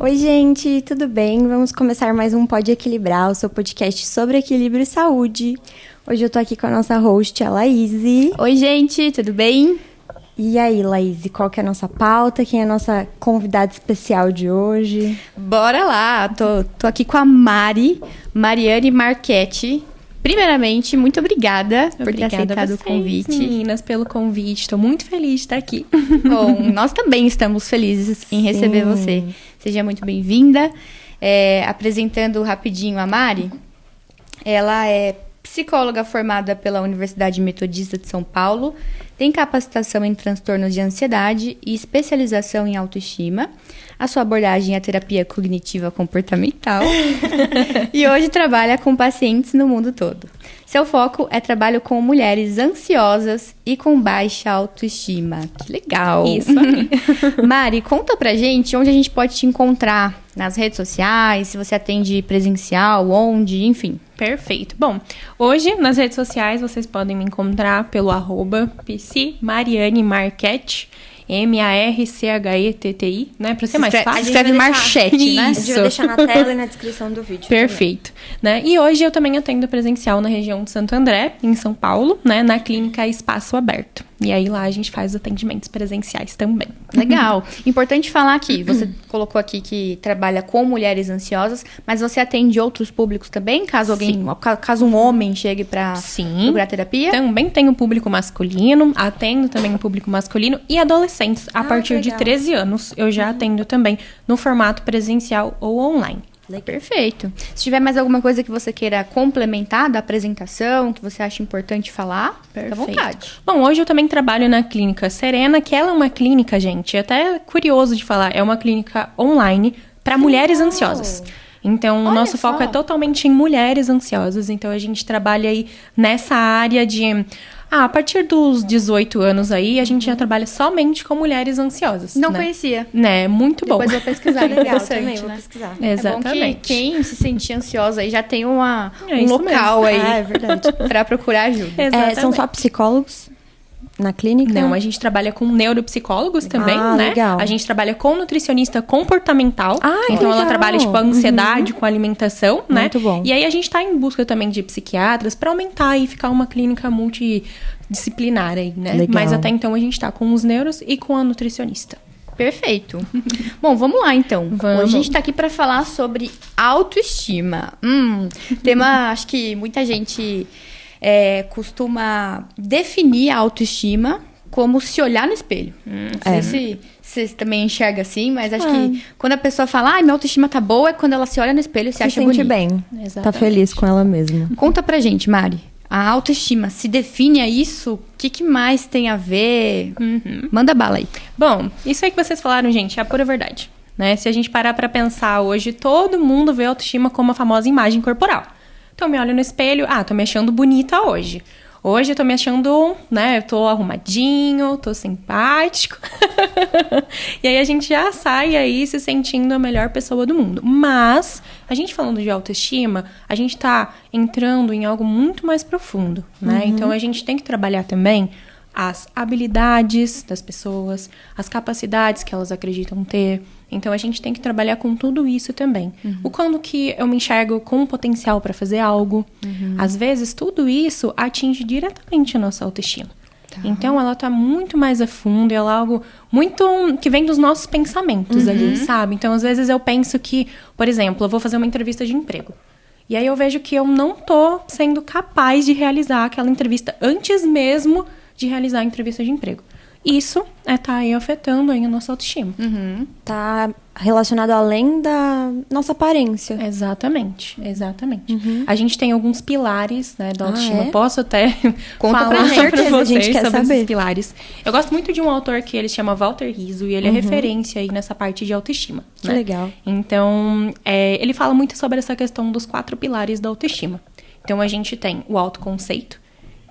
Oi, gente, tudo bem? Vamos começar mais um Pode Equilibrar, o seu podcast sobre equilíbrio e saúde. Hoje eu tô aqui com a nossa host, a Laís. Oi, gente, tudo bem? E aí, Laís, qual que é a nossa pauta? Quem é a nossa convidada especial de hoje? Bora lá, tô aqui com a Mariane Marchetti. Primeiramente, muito obrigada por ter aceitado o convite. Meninas, pelo convite. Estou muito feliz de estar aqui. Bom, nós também estamos felizes em receber você. Seja muito bem-vinda. Apresentando rapidinho a Mari, ela é psicóloga formada pela Universidade Metodista de São Paulo, tem capacitação em transtornos de ansiedade e especialização em autoestima. A sua abordagem é a terapia cognitiva comportamental e hoje trabalha com pacientes no mundo todo. Seu foco é trabalho com mulheres ansiosas e com baixa autoestima. Que legal! Isso aí. Mari, conta pra gente onde a gente pode te encontrar nas redes sociais, se você atende presencial, onde, enfim. Perfeito. Bom, hoje nas redes sociais vocês podem me encontrar pelo @psimarianemarchetti, Marchetti, né? Pra ser mais fácil. Escreve Marchetti, né? A gente vai deixar na tela e na descrição do vídeo. Perfeito. Né? E hoje eu também atendo presencial na região de Santo André, em São Paulo, né? Na clínica Espaço Aberto. E aí lá a gente faz atendimentos presenciais também. Legal. Importante falar aqui, você colocou aqui que trabalha com mulheres ansiosas, mas você atende outros públicos também? Caso um homem chegue para procurar terapia? Também tenho público masculino, atendo também o público masculino e adolescentes. A partir de 13 anos eu já atendo também no formato presencial ou online. Perfeito. Se tiver mais alguma coisa que você queira complementar da apresentação, que você acha importante falar, fica à vontade. Bom, hoje eu também trabalho na Clínica Serena, que ela é uma clínica, gente, até curioso de falar, é uma clínica online para mulheres ansiosas. Então, o nosso foco é totalmente em mulheres ansiosas. Então, a gente trabalha aí nessa área de... a partir dos 18 anos aí, a gente já trabalha somente com mulheres ansiosas. Não conhecia. Né, muito bom. Depois eu vou pesquisar. Legal, também vou pesquisar. Exatamente. É bom que quem se sentir ansiosa aí já tem um isso local mesmo. aí É verdade. pra procurar ajuda. Exatamente. São só psicólogos na clínica? Não, a gente trabalha com neuropsicólogos também, né? Legal. A gente trabalha com nutricionista comportamental. Então, legal. ela trabalha, tipo, a ansiedade com a alimentação, né? Muito bom. E aí, a gente tá em busca também de psiquiatras pra aumentar e ficar uma clínica multidisciplinar aí, né? Legal. Mas até então, a gente tá com os neuros e com a nutricionista. Perfeito. Bom, vamos lá então. Vamos. Hoje a gente tá aqui pra falar sobre autoestima. Tema, acho que muita gente costuma definir a autoestima como se olhar no espelho. Não sei se você também enxerga assim, mas acho que quando a pessoa fala, minha autoestima tá boa, é quando ela se olha no espelho e se acha sente bonita. bem. Exatamente. Tá feliz com ela mesma. Conta pra gente, Mari. A autoestima se define a isso? O que mais tem a ver? Manda bala aí. Bom, isso aí que vocês falaram, gente, é a pura verdade, né? Se a gente parar pra pensar hoje, todo mundo vê a autoestima como a famosa imagem corporal. Então, eu me olho no espelho, tô me achando bonita hoje. Hoje eu tô me achando, né, eu tô arrumadinho, tô simpático. E aí a gente já sai aí se sentindo a melhor pessoa do mundo. Mas, a gente falando de autoestima, a gente tá entrando em algo muito mais profundo, né? Então, a gente tem que trabalhar também as habilidades das pessoas, as capacidades que elas acreditam ter. Então, a gente tem que trabalhar com tudo isso também. O quando que eu me enxergo com potencial para fazer algo. Às vezes, tudo isso atinge diretamente a nossa autoestima. Então, ela tá muito mais a fundo, ela é algo muito que vem dos nossos pensamentos ali, sabe? Então, às vezes, eu penso que, por exemplo, eu vou fazer uma entrevista de emprego. E aí, eu vejo que eu não tô sendo capaz de realizar aquela entrevista antes mesmo de realizar a entrevista de emprego. Isso tá aí afetando aí a nossa autoestima. Tá relacionado além da nossa aparência. Exatamente. A gente tem alguns pilares, né, da autoestima. Posso até Conta falar pra gente, pra a vocês gente quer sobre saber. esses pilares. Eu gosto muito de um autor que ele se chama Walter Rizzo e ele é referência aí nessa parte de autoestima. Que né? legal. Então, ele fala muito sobre essa questão dos 4 pilares da autoestima. Então, a gente tem o autoconceito,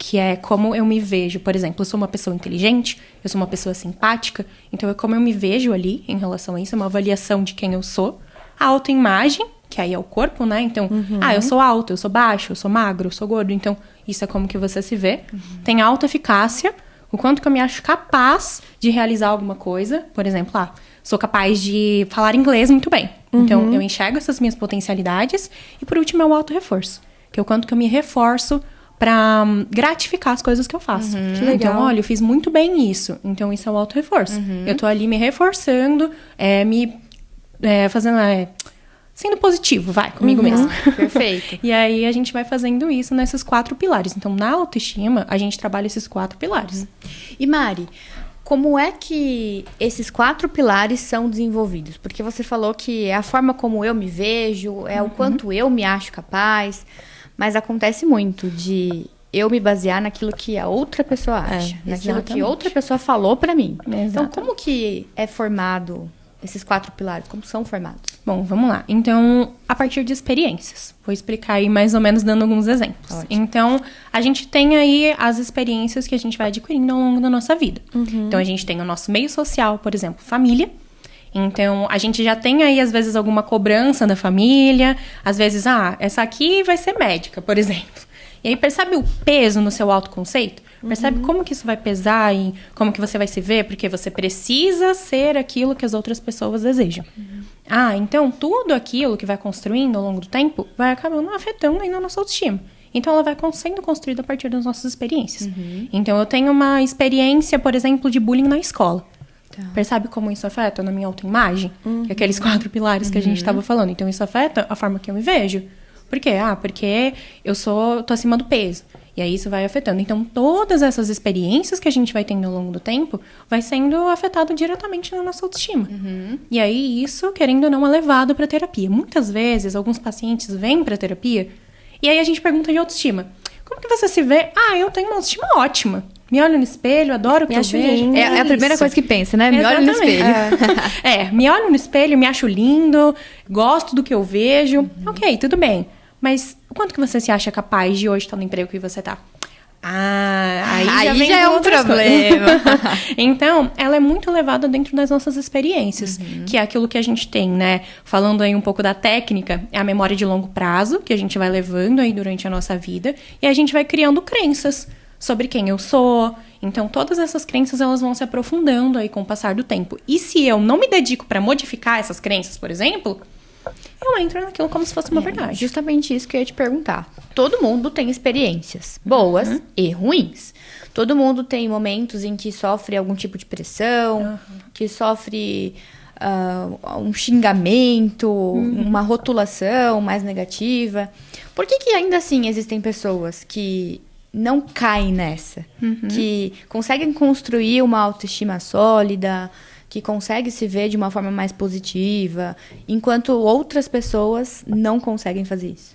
que é como eu me vejo. Por exemplo, eu sou uma pessoa inteligente, eu sou uma pessoa simpática, então é como eu me vejo ali em relação a isso, é uma avaliação de quem eu sou. A autoimagem, que aí é o corpo, né? Então, eu sou alto, eu sou baixo, eu sou magro, eu sou gordo, então isso é como que você se vê. Tem a autoeficácia, o quanto que eu me acho capaz de realizar alguma coisa. Por exemplo, sou capaz de falar inglês muito bem. Então, eu enxergo essas minhas potencialidades. E por último, é o auto-reforço. Que é o quanto que eu me reforço pra gratificar as coisas que eu faço. Que legal. Então, olha, eu fiz muito bem isso. Então, isso é o auto-reforço. Eu tô ali me reforçando, fazendo... sendo positivo, vai, comigo mesmo. Perfeito. E aí, a gente vai fazendo isso nesses 4 pilares. Então, na autoestima, a gente trabalha esses 4 pilares. E Mari, como é que esses 4 pilares são desenvolvidos? Porque você falou que é a forma como eu me vejo, é o quanto eu me acho capaz, mas acontece muito de eu me basear naquilo que a outra pessoa acha, naquilo que exatamente. outra pessoa falou pra mim. Então, Exatamente. como que é formado esses 4 pilares? Como são formados? Bom, vamos lá. Então, a partir de experiências. Vou explicar aí mais ou menos dando alguns exemplos. Ótimo. Então, a gente tem aí as experiências que a gente vai adquirindo ao longo da nossa vida. Então, a gente tem o nosso meio social, por exemplo, família. Então, a gente já tem aí, às vezes, alguma cobrança da família. Às vezes, essa aqui vai ser médica, por exemplo. E aí, percebe o peso no seu autoconceito? Percebe como que isso vai pesar e como que você vai se ver? Porque você precisa ser aquilo que as outras pessoas desejam. Então, tudo aquilo que vai construindo ao longo do tempo vai acabando afetando ainda a nossa autoestima. Então, ela vai sendo construída a partir das nossas experiências. Então, eu tenho uma experiência, por exemplo, de bullying na escola. Percebe como isso afeta na minha autoimagem? Que é aqueles 4 pilares que a gente estava falando. Então, isso afeta a forma que eu me vejo. Por quê? Porque eu tô acima do peso. E aí isso vai afetando. Então, todas essas experiências que a gente vai tendo ao longo do tempo vai sendo afetado diretamente na nossa autoestima. E aí isso, querendo ou não, é levado para terapia. Muitas vezes, alguns pacientes vêm para terapia e aí a gente pergunta de autoestima. Como que você se vê? Eu tenho uma autoestima ótima. Me olho no espelho, adoro o que eu vejo. É a primeira coisa que pensa, né? Me olho no espelho. Me olho no espelho, me acho lindo, gosto do que eu vejo. Ok, tudo bem. Mas o quanto que você se acha capaz de hoje estar no emprego que você tá? Aí já é um problema. Então, ela é muito levada dentro das nossas experiências, que é aquilo que a gente tem, né? Falando aí um pouco da técnica, é a memória de longo prazo, que a gente vai levando aí durante a nossa vida, e a gente vai criando crenças sobre quem eu sou. Então, todas essas crenças, elas vão se aprofundando aí com o passar do tempo. E se eu não me dedico para modificar essas crenças, por exemplo, eu entro naquilo como se fosse uma verdade. Justamente isso que eu ia te perguntar. Todo mundo tem experiências boas e ruins. Todo mundo tem momentos em que sofre algum tipo de pressão, que sofre um xingamento, uma rotulação mais negativa. Por que ainda assim existem pessoas que não caem nessa? Que conseguem construir uma autoestima sólida, que consegue se ver de uma forma mais positiva, enquanto outras pessoas não conseguem fazer isso.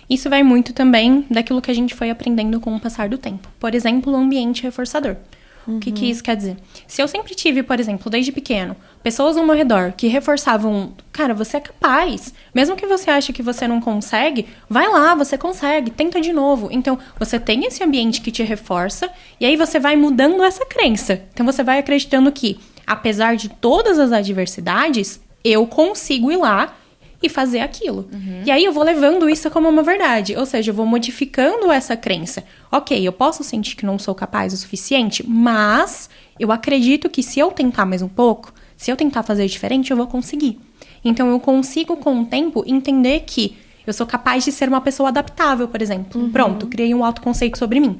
Isso vai muito também daquilo que a gente foi aprendendo com o passar do tempo. Por exemplo, o ambiente reforçador. O que isso quer dizer? Se eu sempre tive, por exemplo, desde pequeno, pessoas ao meu redor que reforçavam, cara, você é capaz. Mesmo que você ache que você não consegue, vai lá, você consegue, tenta de novo. Então, você tem esse ambiente que te reforça, e aí você vai mudando essa crença. Então, você vai acreditando que, apesar de todas as adversidades, eu consigo ir lá e fazer aquilo. E aí eu vou levando isso como uma verdade. Ou seja, eu vou modificando essa crença. Ok, eu posso sentir que não sou capaz o suficiente, mas eu acredito que se eu tentar mais um pouco, se eu tentar fazer diferente, eu vou conseguir. Então eu consigo, com o tempo, entender que eu sou capaz de ser uma pessoa adaptável, por exemplo. Pronto, criei um autoconceito sobre mim.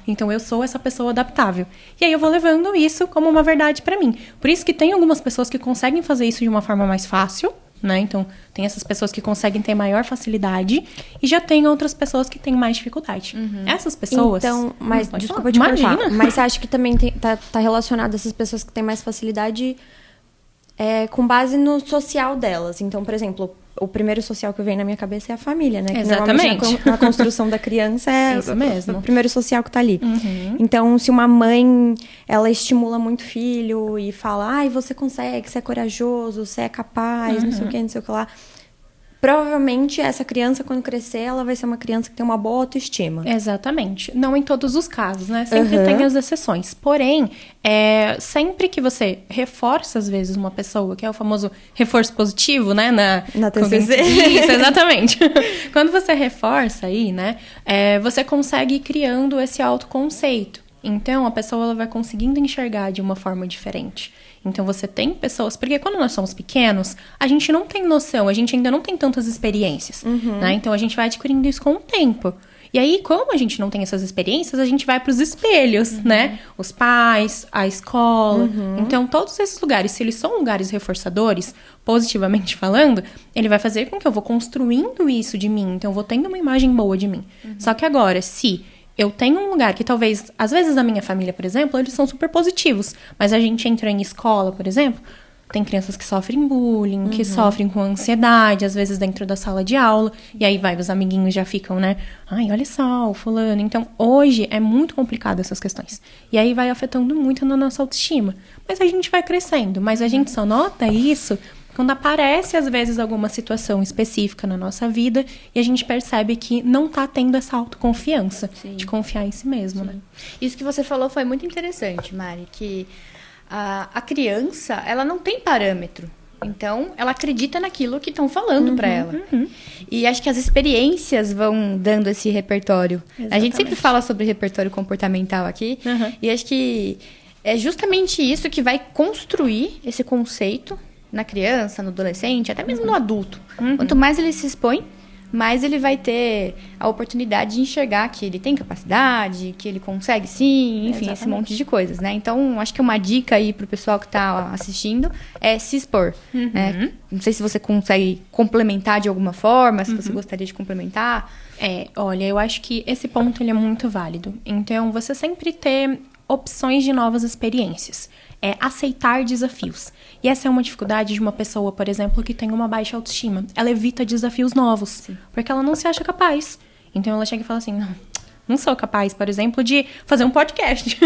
Então, eu sou essa pessoa adaptável. E aí, eu vou levando isso como uma verdade pra mim. Por isso que tem algumas pessoas que conseguem fazer isso de uma forma mais fácil, né? Então, tem essas pessoas que conseguem ter maior facilidade. E já tem outras pessoas que têm mais dificuldade. Essas pessoas... Então, mas desculpa te cortar. Mas você acha que também tá relacionado a essas pessoas que têm mais facilidade com base no social delas? Então, por exemplo... O primeiro social que vem na minha cabeça é a família, né? Que exatamente. Na construção da criança é isso mesmo. O primeiro social que tá ali. Então, se uma mãe, ela estimula muito o filho e fala, você consegue, você é corajoso, você é capaz, não sei o que, não sei o que lá. Provavelmente, essa criança, quando crescer, ela vai ser uma criança que tem uma boa autoestima. Exatamente. Não em todos os casos, né? Sempre tem as exceções. Porém, sempre que você reforça, às vezes, uma pessoa, que é o famoso reforço positivo, né? Na TCC. Isso, exatamente. Quando você reforça aí, né? Você consegue ir criando esse autoconceito. Então, a pessoa ela vai conseguindo enxergar de uma forma diferente. Então, você tem pessoas... Porque quando nós somos pequenos, a gente não tem noção, a gente ainda não tem tantas experiências, né? Então, a gente vai adquirindo isso com o tempo. E aí, como a gente não tem essas experiências, a gente vai para os espelhos, né? Os pais, a escola. Então, todos esses lugares, se eles são lugares reforçadores, positivamente falando, ele vai fazer com que eu vou construindo isso de mim. Então, eu vou tendo uma imagem boa de mim. Só que agora, se eu tenho um lugar que talvez, às vezes na minha família, por exemplo, eles são super positivos, mas a gente entra em escola, por exemplo, tem crianças que sofrem bullying, que sofrem com ansiedade, às vezes dentro da sala de aula, e aí os amiguinhos já ficam, né? Ai, olha só, o fulano. Então, hoje é muito complicado essas questões. E aí vai afetando muito na nossa autoestima. Mas a gente vai crescendo, mas a gente só nota isso quando aparece, às vezes, alguma situação específica na nossa vida e a gente percebe que não tá tendo essa autoconfiança de confiar em si mesmo, né? Isso que você falou foi muito interessante, Mari, que a criança, ela não tem parâmetro. Então, ela acredita naquilo que estão falando pra ela. E acho que as experiências vão dando esse repertório. Exatamente. A gente sempre fala sobre repertório comportamental aqui. E acho que é justamente isso que vai construir esse conceito na criança, no adolescente, até mesmo no adulto. Quanto mais ele se expõe, mais ele vai ter a oportunidade de enxergar que ele tem capacidade, que ele consegue sim, enfim, esse monte de coisas, né? Então, acho que uma dica aí pro pessoal que tá assistindo é se expor, né? Não sei se você consegue complementar de alguma forma, se você gostaria de complementar. Olha, eu acho que esse ponto ele é muito válido. Então, você sempre ter opções de novas experiências. Aceitar desafios. E essa é uma dificuldade de uma pessoa, por exemplo, que tem uma baixa autoestima. Ela evita desafios novos, porque ela não se acha capaz. Então, ela chega e fala assim, não sou capaz, por exemplo, de fazer um podcast.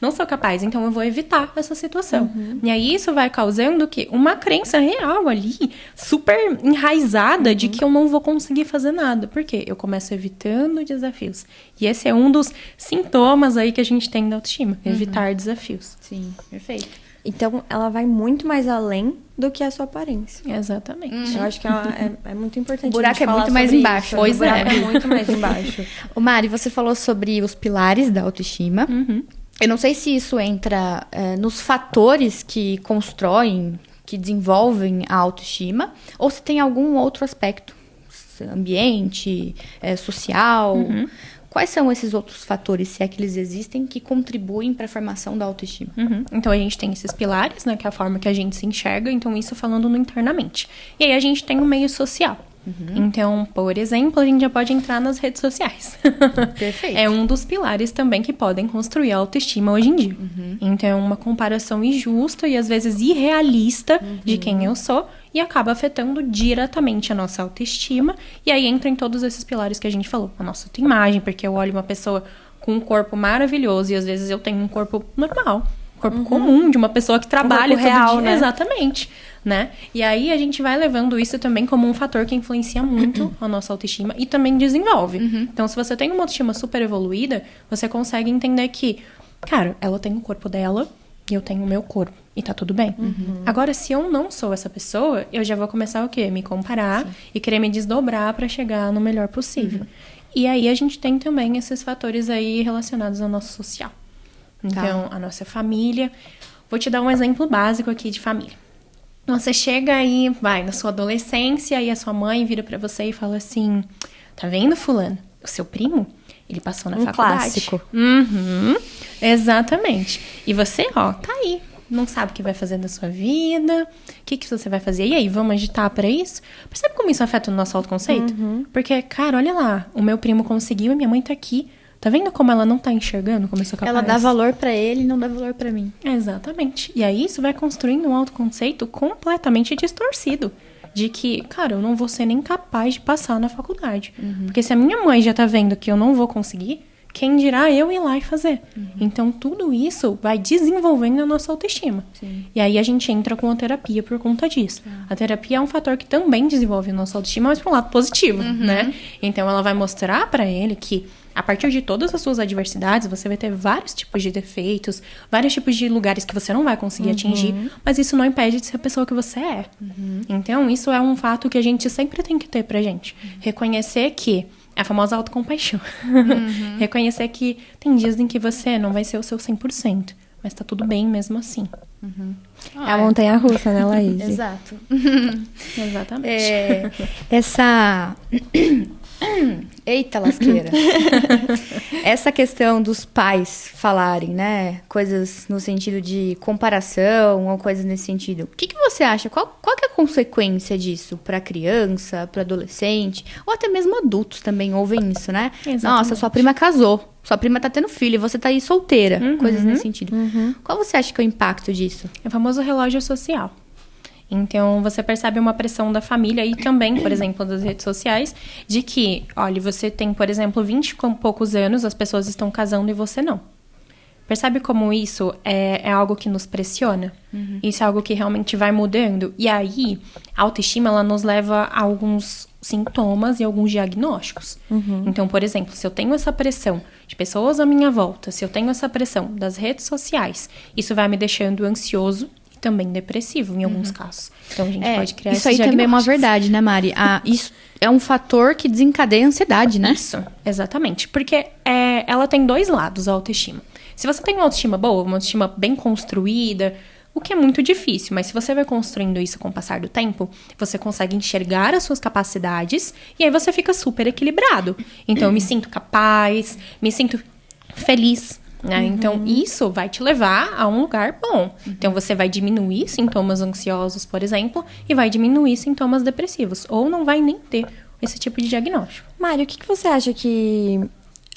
Não sou capaz, então eu vou evitar essa situação. E aí, isso vai causando que uma crença real ali, super enraizada, de que eu não vou conseguir fazer nada. Por quê? Eu começo evitando desafios. E esse é um dos sintomas aí que a gente tem da autoestima. Evitar desafios. Sim, perfeito. Então, ela vai muito mais além do que a sua aparência. Exatamente. Eu acho que é muito importante. O buraco é muito mais embaixo. O buraco é muito mais embaixo. Ô Mari, você falou sobre os pilares da autoestima. Eu não sei se isso entra nos fatores que constroem, que desenvolvem a autoestima, ou se tem algum outro aspecto, ambiente, social. Quais são esses outros fatores, se é que eles existem, que contribuem para a formação da autoestima? Então, a gente tem esses pilares, né? Que é a forma que a gente se enxerga. Então, isso falando no internamente. E aí, a gente tem o meio social. Então, por exemplo, a gente já pode entrar nas redes sociais. Perfeito. É um dos pilares também que podem construir a autoestima hoje em dia. Então, é uma comparação injusta e, às vezes, irrealista de quem eu sou. E acaba afetando diretamente a nossa autoestima. E aí entra em todos esses pilares que a gente falou. A nossa autoimagem, porque eu olho uma pessoa com um corpo maravilhoso e às vezes eu tenho um corpo normal. Um corpo comum, de uma pessoa que trabalha todo real, dia. Né? Exatamente. Né? E aí a gente vai levando isso também como um fator que influencia muito a nossa autoestima e também desenvolve. Então, se você tem uma autoestima super evoluída, você consegue entender que, cara, ela tem o corpo dela e eu tenho o meu corpo. E tá tudo bem. Agora, se eu não sou essa pessoa, eu já vou começar o quê? Me comparar e querer me desdobrar pra chegar no melhor possível. E aí, a gente tem também esses fatores aí relacionados ao nosso social. Então, a nossa família. Vou te dar um exemplo básico aqui de família. Você chega aí, vai na sua adolescência, e a sua mãe vira pra você e fala assim, tá vendo, fulano? O seu primo? Ele passou na faculdade. Clássico. Exatamente. E você, tá aí. Não sabe o que vai fazer da sua vida, o que você vai fazer. E aí, vamos agitar pra isso? Percebe como isso afeta o nosso autoconceito? Porque, cara, olha lá, o meu primo conseguiu e minha mãe tá aqui. Tá vendo como ela não tá enxergando como eu sou capaz? Ela dá valor pra ele e não dá valor pra mim. Exatamente. E aí, isso vai construindo um autoconceito completamente distorcido. De que, cara, eu não vou ser nem capaz de passar na faculdade. Porque se a minha mãe já tá vendo que eu não vou conseguir, quem dirá eu ir lá e fazer? Então, tudo isso vai desenvolvendo a nossa autoestima. E aí, a gente entra com a terapia por conta disso. A terapia é um fator que também desenvolve a nossa autoestima, mas por um lado positivo, né? Então, ela vai mostrar pra ele que, a partir de todas as suas adversidades, você vai ter vários tipos de defeitos, vários tipos de lugares que você não vai conseguir atingir, mas isso não impede de ser a pessoa que você é. Então, isso é um fato que a gente sempre tem que ter pra gente. Reconhecer que é a famosa autocompaixão. Reconhecer que tem dias em que você não vai ser o seu 100%. mas tá tudo bem mesmo assim. É a montanha-russa, né, Laís? Exato. Exatamente. Essa... Eita, lasqueira. Essa questão dos pais falarem, né? Coisas no sentido de comparação ou coisas nesse sentido. O que você acha? Qual que é a consequência disso para criança, para adolescente? Ou até mesmo adultos também ouvem isso, né? Exatamente. Nossa, sua prima casou. Sua prima tá tendo filho e você tá aí solteira. Coisas nesse sentido. Qual você acha que é o impacto disso? É o famoso relógio social. Então, você percebe uma pressão da família e também, por exemplo, das redes sociais, de que, olha, você tem, por exemplo, 20 e poucos anos, as pessoas estão casando e você não. Percebe como isso é algo que nos pressiona? Isso é algo que realmente vai mudando. E aí, a autoestima, ela nos leva a alguns sintomas e alguns diagnósticos. Então, por exemplo, se eu tenho essa pressão de pessoas à minha volta, se eu tenho essa pressão das redes sociais, isso vai me deixando ansioso, também depressivo em alguns casos. Então, a gente pode criar isso aí também é uma verdade, né, Mari? Isso é um fator que desencadeia a ansiedade, né? Isso, exatamente. Porque ela tem dois lados, a autoestima. Se você tem uma autoestima boa, uma autoestima bem construída, o que é muito difícil, mas se você vai construindo isso com o passar do tempo, você consegue enxergar as suas capacidades e aí você fica super equilibrado. Então, eu me sinto capaz, me sinto feliz, né? Então, isso vai te levar a um lugar bom. Então, você vai diminuir sintomas ansiosos, por exemplo, e vai diminuir sintomas depressivos. Ou não vai nem ter esse tipo de diagnóstico. Mário, o que você acha que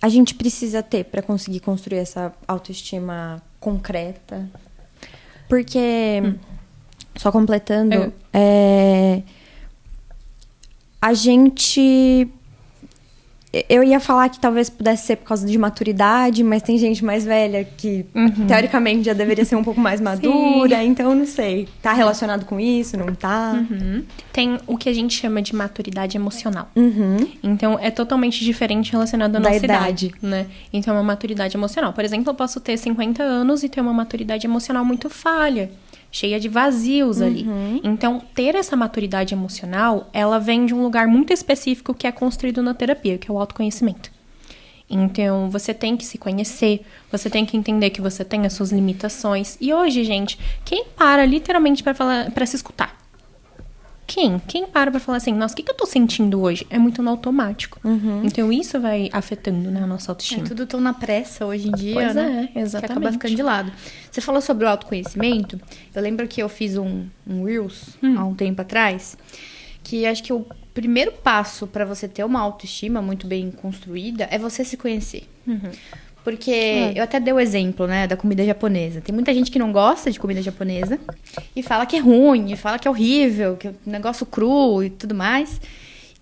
a gente precisa ter para conseguir construir essa autoestima concreta? Porque, só completando, a gente... Eu ia falar que talvez pudesse ser por causa de maturidade, mas tem gente mais velha que, teoricamente, já deveria ser um pouco mais madura. Sim. Então, não sei. Tá relacionado com isso? Não tá? Tem o que a gente chama de maturidade emocional. Então, é totalmente diferente relacionado à nossa idade, né? Então, é uma maturidade emocional. Por exemplo, eu posso ter 50 anos e ter uma maturidade emocional muito falha, cheia de vazios ali. Então, ter essa maturidade emocional, ela vem de um lugar muito específico que é construído na terapia, que é o autoconhecimento. Então, você tem que se conhecer, você tem que entender que você tem as suas limitações. E hoje, gente, quem para literalmente para se escutar? Quem para pra falar assim, nossa, o que eu tô sentindo hoje? É muito no automático. Então, isso vai afetando, né, a nossa autoestima. É tudo tão na pressa hoje em dia, pois né? Exatamente. Que acaba ficando de lado. Você falou sobre o autoconhecimento. Eu lembro que eu fiz um Reels há um tempo atrás, que acho que o primeiro passo pra você ter uma autoestima muito bem construída é você se conhecer. Porque eu até dei o exemplo, né, da comida japonesa. Tem muita gente que não gosta de comida japonesa e fala que é ruim, e fala que é horrível, que é um negócio cru e tudo mais.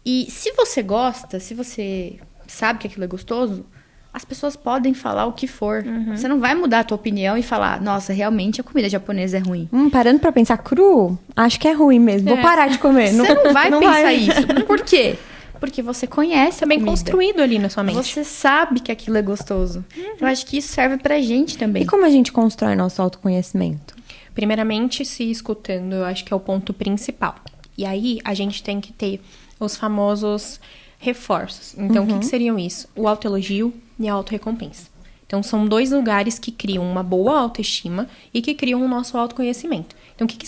E se você gosta, se você sabe que aquilo é gostoso, as pessoas podem falar o que for. Você não vai mudar a tua opinião e falar, nossa, realmente a comida japonesa é ruim. Parando pra pensar cru, acho que é ruim mesmo. Vou parar de comer. Você não vai pensar isso. Por quê? Porque você conhece a bem comida. Construído ali na sua mente. Você sabe que aquilo é gostoso. Eu acho que isso serve pra gente também. E como a gente constrói nosso autoconhecimento? Primeiramente, se escutando, eu acho que é o ponto principal. E aí, a gente tem que ter os famosos reforços. Então, o que seriam isso? O autoelogio e a autorrecompensa. Então, são dois lugares que criam uma boa autoestima e que criam o nosso autoconhecimento. Então, o que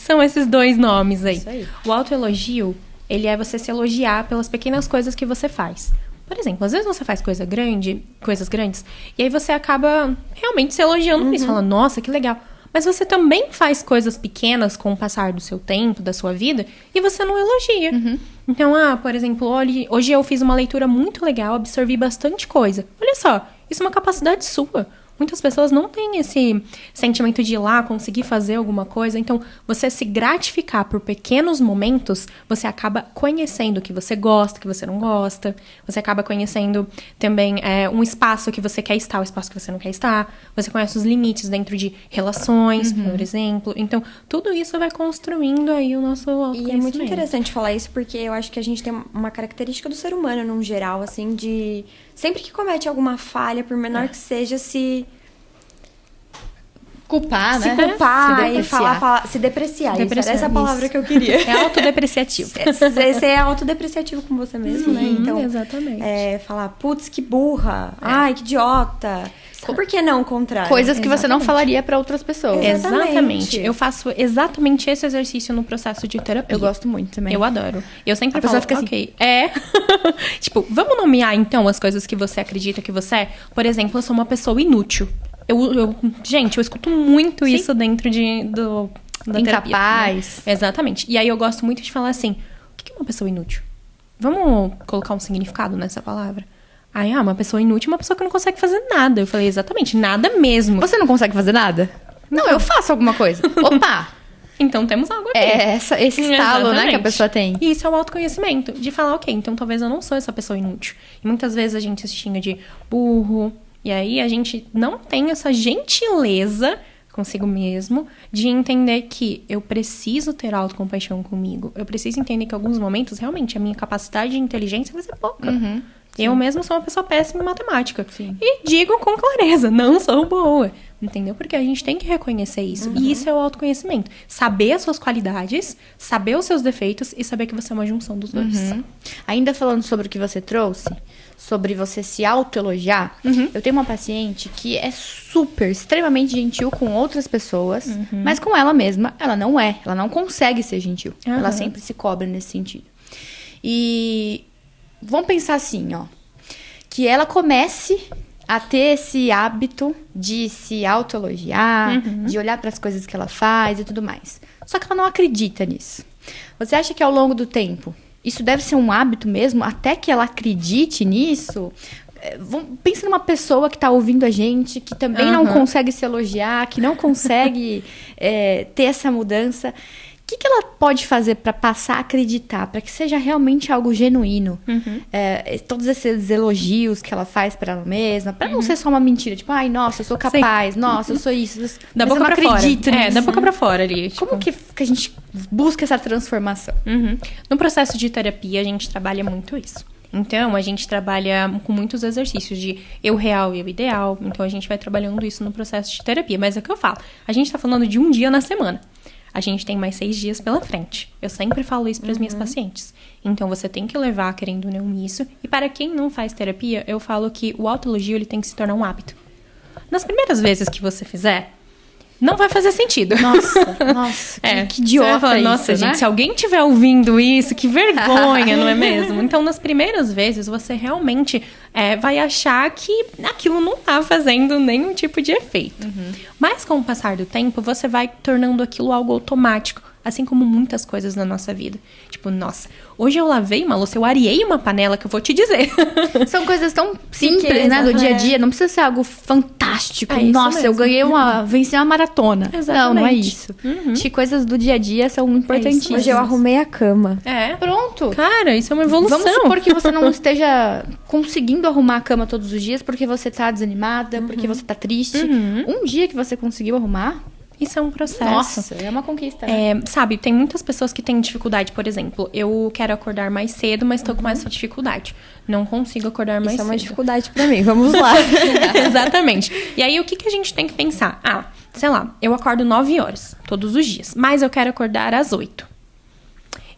são esses dois nomes aí? Isso aí. O autoelogio, ele é você se elogiar pelas pequenas coisas que você faz. Por exemplo, às vezes você faz coisas grandes, e aí você acaba realmente se elogiando por isso. Falando, nossa, que legal. Mas você também faz coisas pequenas com o passar do seu tempo, da sua vida, e você não elogia. Então, por exemplo, hoje eu fiz uma leitura muito legal, absorvi bastante coisa. Olha só, isso é uma capacidade sua. Muitas pessoas não têm esse sentimento de ir lá, conseguir fazer alguma coisa. Então, você se gratificar por pequenos momentos, você acaba conhecendo o que você gosta, o que você não gosta. Você acaba conhecendo também um espaço que você quer estar, o espaço que você não quer estar. Você conhece os limites dentro de relações, por exemplo. Então, tudo isso vai construindo aí o nosso autoconhecimento. E é muito interessante falar isso, porque eu acho que a gente tem uma característica do ser humano, num geral, assim, de... Sempre que comete alguma falha, por menor que seja, se culpar, né? Se culpar Se e depreciar. se depreciar. Depreciar, Essa é a palavra isso. que eu queria. É autodepreciativo. Você é autodepreciativo com você mesmo, né? Então, exatamente. Falar, putz, que burra. Ai, que idiota. Por que não o contrário? Coisas que você não falaria pra outras pessoas. Exatamente. Eu faço exatamente esse exercício no processo de terapia. Eu gosto muito também. Eu adoro. Eu sempre A pessoa falo, fica assim. ok, tipo, vamos nomear então as coisas que você acredita que você é? Por exemplo, eu sou uma pessoa inútil. Gente, eu escuto muito isso dentro da Incapaz. terapia, né? Exatamente. E aí eu gosto muito de falar assim, o que é uma pessoa inútil? Vamos colocar um significado nessa palavra? Aí, uma pessoa inútil é uma pessoa que não consegue fazer nada. Eu falei, exatamente, nada mesmo. Você não consegue fazer nada? Não, eu faço alguma coisa. Opa! Então temos algo aqui. É esse estalo, né, que a pessoa tem. E isso é o autoconhecimento. De falar, ok, então talvez eu não sou essa pessoa inútil. E muitas vezes a gente se xinga de burro. E aí a gente não tem essa gentileza consigo mesmo de entender que eu preciso ter autocompaixão comigo. Eu preciso entender que em alguns momentos, realmente, a minha capacidade de inteligência vai ser pouca. Eu mesmo sou uma pessoa péssima em matemática. Sim. E digo com clareza, não sou boa. Entendeu? Porque a gente tem que reconhecer isso. E isso é o autoconhecimento. Saber as suas qualidades, saber os seus defeitos e saber que você é uma junção dos dois. Ainda falando sobre o que você trouxe, sobre você se autoelogiar, eu tenho uma paciente que é extremamente gentil com outras pessoas, mas com ela mesma, ela não consegue ser gentil. Ela sempre se cobra nesse sentido. E vamos pensar assim, ó, que ela comece a ter esse hábito de se autoelogiar, de olhar para as coisas que ela faz e tudo mais. Só que ela não acredita nisso. Você acha que ao longo do tempo isso deve ser um hábito mesmo, até que ela acredite nisso? Pensa numa pessoa que está ouvindo a gente, que também não consegue se elogiar, que não consegue ter essa mudança. O que ela pode fazer para passar a acreditar, para que seja realmente algo genuíno? Todos esses elogios que ela faz para ela mesma, para não ser só uma mentira, tipo, ai, nossa, eu sou capaz, nossa, eu sou isso. Da mas boca eu não pra acredito fora. nisso. Da boca pra fora ali. Tipo. Como que a gente busca essa transformação? No processo de terapia, a gente trabalha muito isso. Então, a gente trabalha com muitos exercícios de eu real e eu ideal. Então, a gente vai trabalhando isso no processo de terapia. Mas é o que eu falo. A gente tá falando de um dia na semana. A gente tem mais 6 dias pela frente. Eu sempre falo isso para as minhas pacientes. Então, você tem que levar, querendo ou não, isso. E para quem não faz terapia, eu falo que o autoelogio, ele tem que se tornar um hábito. Nas primeiras vezes que você fizer, não vai fazer sentido. Nossa, que idiota falar, isso, nossa, né? gente, se alguém estiver ouvindo isso, que vergonha, não é mesmo? Então, nas primeiras vezes, você realmente vai achar que aquilo não tá fazendo nenhum tipo de efeito. Mas, com o passar do tempo, você vai tornando aquilo algo automático. Assim como muitas coisas na nossa vida. Tipo, nossa, hoje eu lavei uma louça, eu areei uma panela, que eu vou te dizer. São coisas tão simples, né, do dia a dia. Não precisa ser algo fantástico. Nossa, eu ganhei venci uma maratona. Exatamente. Não é isso. Acho que coisas do dia a dia são importantíssimas. Hoje eu arrumei a cama. Pronto. Cara, isso é uma evolução. Vamos supor que você não esteja conseguindo arrumar a cama todos os dias porque você tá desanimada, porque você tá triste. Um dia que você conseguiu arrumar... Isso é um processo. Nossa, é uma conquista. Né? Sabe, tem muitas pessoas que têm dificuldade, por exemplo, eu quero acordar mais cedo, mas tô com essa dificuldade. Não consigo acordar mais cedo. Isso é uma dificuldade pra mim, vamos lá. Exatamente. E aí, o que a gente tem que pensar? Sei lá, eu acordo 9 horas, todos os dias, mas eu quero acordar às 8.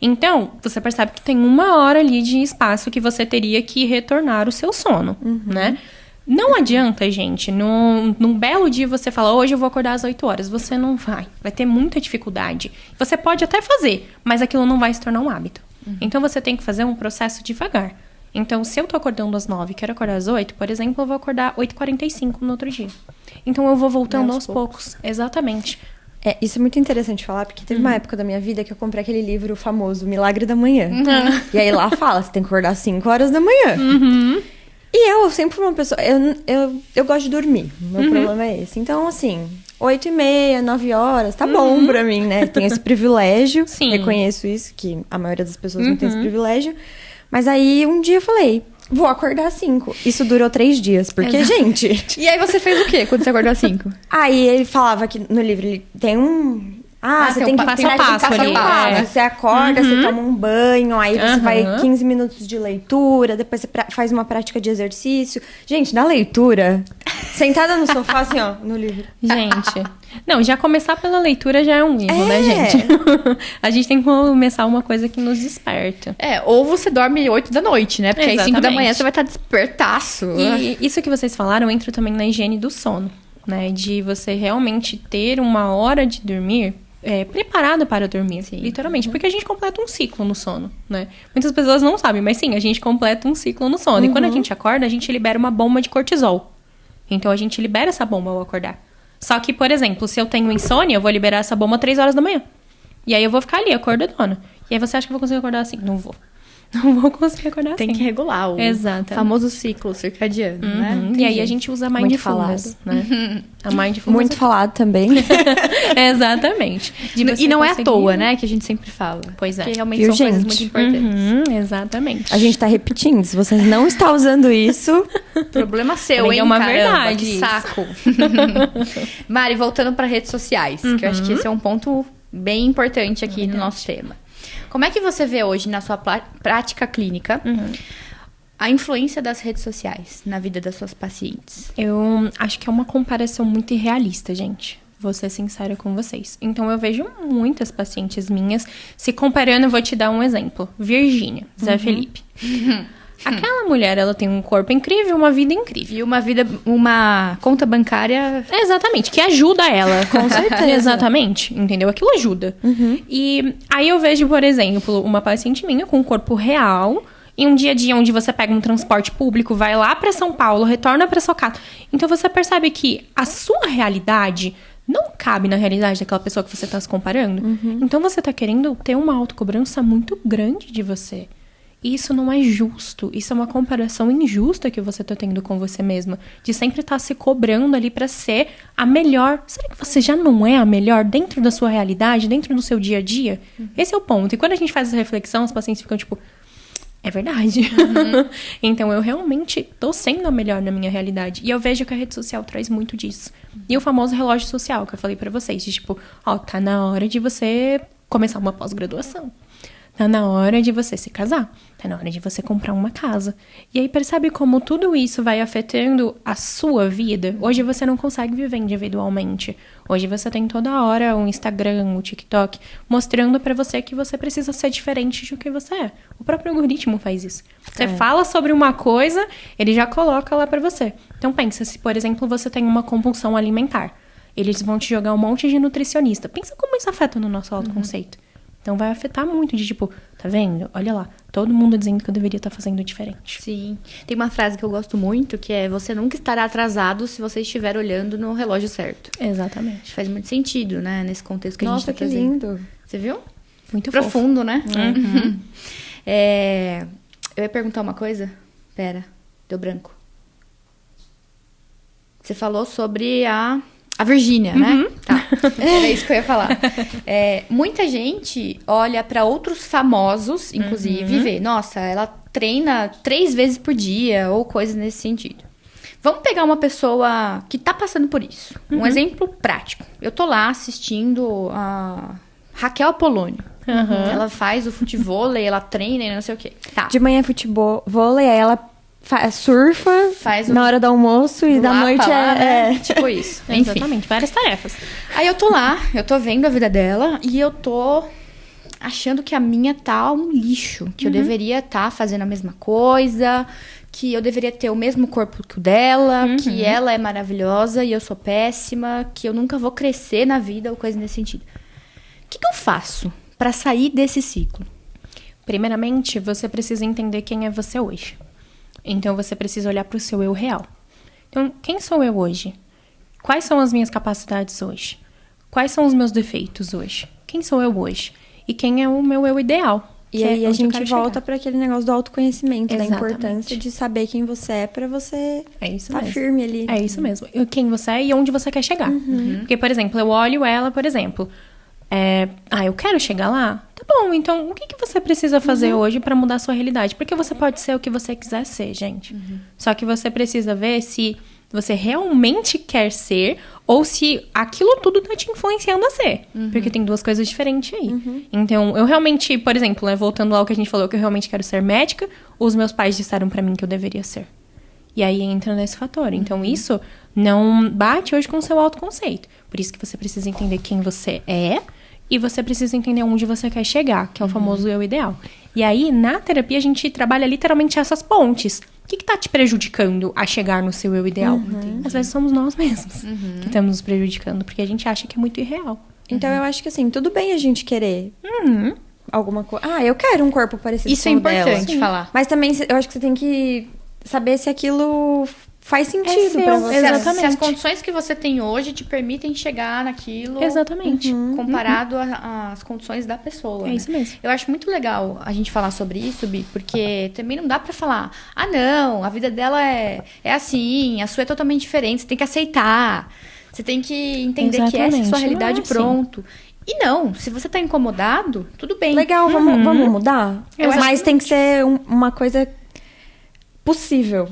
Então, você percebe que tem 1 hora ali de espaço que você teria que retornar o seu sono, né? Não adianta, gente, num belo dia você falar, hoje eu vou acordar às 8 horas. Você não vai ter muita dificuldade. Você pode até fazer, mas aquilo não vai se tornar um hábito. Então, você tem que fazer um processo devagar. Então, se eu tô acordando às 9 e quero acordar às 8, por exemplo, eu vou acordar 8h45 no outro dia. Então, eu vou voltando aos poucos. Exatamente. Isso é muito interessante falar, porque teve uma época da minha vida que eu comprei aquele livro famoso, Milagre da Manhã. E aí lá fala, você tem que acordar às 5 horas da manhã. E eu sempre fui uma pessoa... Eu gosto de dormir. Meu problema é esse. Então, assim, 8h30, 9 horas, tá bom pra mim, né? Tenho esse privilégio. Sim. Reconheço isso, que a maioria das pessoas não tem esse privilégio. Mas aí, um dia eu falei... Vou acordar às 5. Isso durou 3 dias. Porque, gente... E aí você fez o quê quando você acordou às 5? Aí ele falava que no livro ele tem um... você tem que passo a passo ali. Você acorda, você toma um banho, aí você vai 15 minutos de leitura, depois você faz uma prática de exercício. Gente, na leitura, Sentada no sofá, assim, ó, no livro. Gente, não, já começar pela leitura já é um erro, né, gente? A gente tem que começar uma coisa que nos desperta. Ou você dorme 8 da noite, né? Porque aí 5 da manhã Exatamente. você vai estar despertaço. E isso que vocês falaram entra também na higiene do sono, né? De você realmente ter uma hora de dormir preparada para dormir, Sim. literalmente. Porque a gente completa um ciclo no sono, né? Muitas pessoas não sabem, mas sim, a gente completa um ciclo no sono. E quando a gente acorda, a gente libera uma bomba de cortisol. Então, a gente libera essa bomba ao acordar. Só que, por exemplo, se eu tenho insônia, eu vou liberar essa bomba 3 horas da manhã. E aí, eu vou ficar ali, acordadona. E aí, você acha que eu vou conseguir acordar assim? Não vou. Não vou conseguir acordar Tem assim. que regular o Exatamente. famoso ciclo circadiano, né? E aí, a gente usa a mindfulness, né? A mindfulness. Muito falado também. Exatamente. E não é à toa, né? Que a gente sempre fala. Pois é. Porque realmente Viu, são coisas gente? muito importantes. Exatamente. A gente tá repetindo. Se você não está usando isso... Problema seu, Também hein, é uma caramba, verdade que isso. saco. Mari, voltando para redes sociais, que eu acho que esse é um ponto bem importante aqui no nosso tema. Como é que você vê hoje, na sua prática clínica, a influência das redes sociais na vida das suas pacientes? Eu acho que é uma comparação muito irrealista, gente. Vou ser sincera com vocês. Então, eu vejo muitas pacientes minhas se comparando. Eu vou te dar um exemplo. Virgínia, Zé Felipe. Aquela mulher, ela tem um corpo incrível, uma vida incrível. E uma conta bancária... Exatamente, que ajuda ela. Com certeza. Exatamente, entendeu? Aquilo ajuda. E aí eu vejo, por exemplo, uma paciente minha com um corpo real, em um dia a dia onde você pega um transporte público, vai lá pra São Paulo, retorna pra sua casa. Então você percebe que a sua realidade não cabe na realidade daquela pessoa que você tá se comparando. Então você tá querendo ter uma autocobrança muito grande de você. E isso não é justo. Isso é uma comparação injusta que você tá tendo com você mesma. De sempre estar se cobrando ali pra ser a melhor. Será que você já não é a melhor dentro da sua realidade, dentro do seu dia a dia? Esse é o ponto. E quando a gente faz essa reflexão, os pacientes ficam tipo... É verdade. Então, eu realmente tô sendo a melhor na minha realidade. E eu vejo que a rede social traz muito disso. E o famoso relógio social, que eu falei pra vocês. De tipo, tá na hora de você começar uma pós-graduação. Tá na hora de você se casar. Tá na hora de você comprar uma casa. E aí, percebe como tudo isso vai afetando a sua vida? Hoje você não consegue viver individualmente. Hoje você tem toda hora o Instagram, o TikTok, mostrando pra você que você precisa ser diferente do que você é. O próprio algoritmo faz isso. Você fala sobre uma coisa, ele já coloca lá pra você. Então pensa, se por exemplo você tem uma compulsão alimentar, eles vão te jogar um monte de nutricionista. Pensa como isso afeta no nosso autoconceito. Então vai afetar muito de tipo, tá vendo? Olha lá, todo mundo dizendo que eu deveria estar fazendo diferente. Sim. Tem uma frase que eu gosto muito, que é: você nunca estará atrasado se você estiver olhando no relógio certo. Exatamente. Faz muito sentido, né? Nesse contexto que a gente Nossa, tá que trazendo. lindo. Você viu? Muito Profundo, né? Eu ia perguntar uma coisa. Pera, deu branco. Você falou sobre a Virgínia, né? Tá. Era isso que eu ia falar. Muita gente olha pra outros famosos, inclusive, e vê, nossa, ela treina 3 vezes por dia, ou coisas nesse sentido. Vamos pegar uma pessoa que tá passando por isso. Um exemplo prático. Eu tô lá assistindo a Raquel Apolônio. Ela faz o futevôlei, ela treina e não sei o quê. Tá. De manhã é futebol, vôlei, aí ela surfa Faz na hora do almoço e da lá noite pra lá, é... né? Tipo isso. Enfim. Exatamente, várias tarefas. Aí eu tô lá, eu tô vendo a vida dela e eu tô achando que a minha tá um lixo. Que eu deveria estar fazendo a mesma coisa, que eu deveria ter o mesmo corpo que o dela, que ela é maravilhosa e eu sou péssima, que eu nunca vou crescer na vida ou coisa nesse sentido. O que eu faço pra sair desse ciclo? Primeiramente, você precisa entender quem é você hoje. Então, você precisa olhar para o seu eu real. Então, quem sou eu hoje? Quais são as minhas capacidades hoje? Quais são os meus defeitos hoje? Quem sou eu hoje? E quem é o meu eu ideal? E aí a onde eu gente quero volta chegar. para aquele negócio do autoconhecimento, da Exatamente. importância de saber quem você é para você É isso estar mesmo. firme ali. É isso mesmo. Quem você é e onde você quer chegar. Porque, por exemplo, eu olho ela, por exemplo... eu quero chegar lá? Tá bom, então o que você precisa fazer hoje pra mudar a sua realidade? Porque você pode ser o que você quiser ser, gente. Só que você precisa ver se você realmente quer ser ou se aquilo tudo tá te influenciando a ser. Porque tem 2 coisas diferentes aí. Então, eu realmente, por exemplo, voltando ao que a gente falou, que eu realmente quero ser médica, os meus pais disseram pra mim que eu deveria ser. E aí entra nesse fator. Então, isso não bate hoje com o seu autoconceito. Por isso que você precisa entender quem você é e você precisa entender onde você quer chegar, que é o famoso eu ideal. E aí, na terapia, a gente trabalha literalmente essas pontes. O que tá te prejudicando a chegar no seu eu ideal? Às vezes somos nós mesmos que estamos nos prejudicando, porque a gente acha que é muito irreal. Então, eu acho que assim, tudo bem a gente querer alguma coisa. Ah, eu quero um corpo parecido Isso com é o dela. importante falar. Mas também, eu acho que você tem que saber se aquilo faz sentido seu, pra você. exatamente. Se as condições que você tem hoje te permitem chegar naquilo... Exatamente. Comparado às condições da pessoa. É isso mesmo. Eu acho muito legal a gente falar sobre isso, Bi, porque também não dá pra falar, não, a vida dela é assim, a sua é totalmente diferente, você tem que aceitar, você tem que entender que essa é a sua realidade, não é pronto. E não, se você tá incomodado, tudo bem. Legal, vamos mudar? Exatamente. Mas tem que ser uma coisa possível,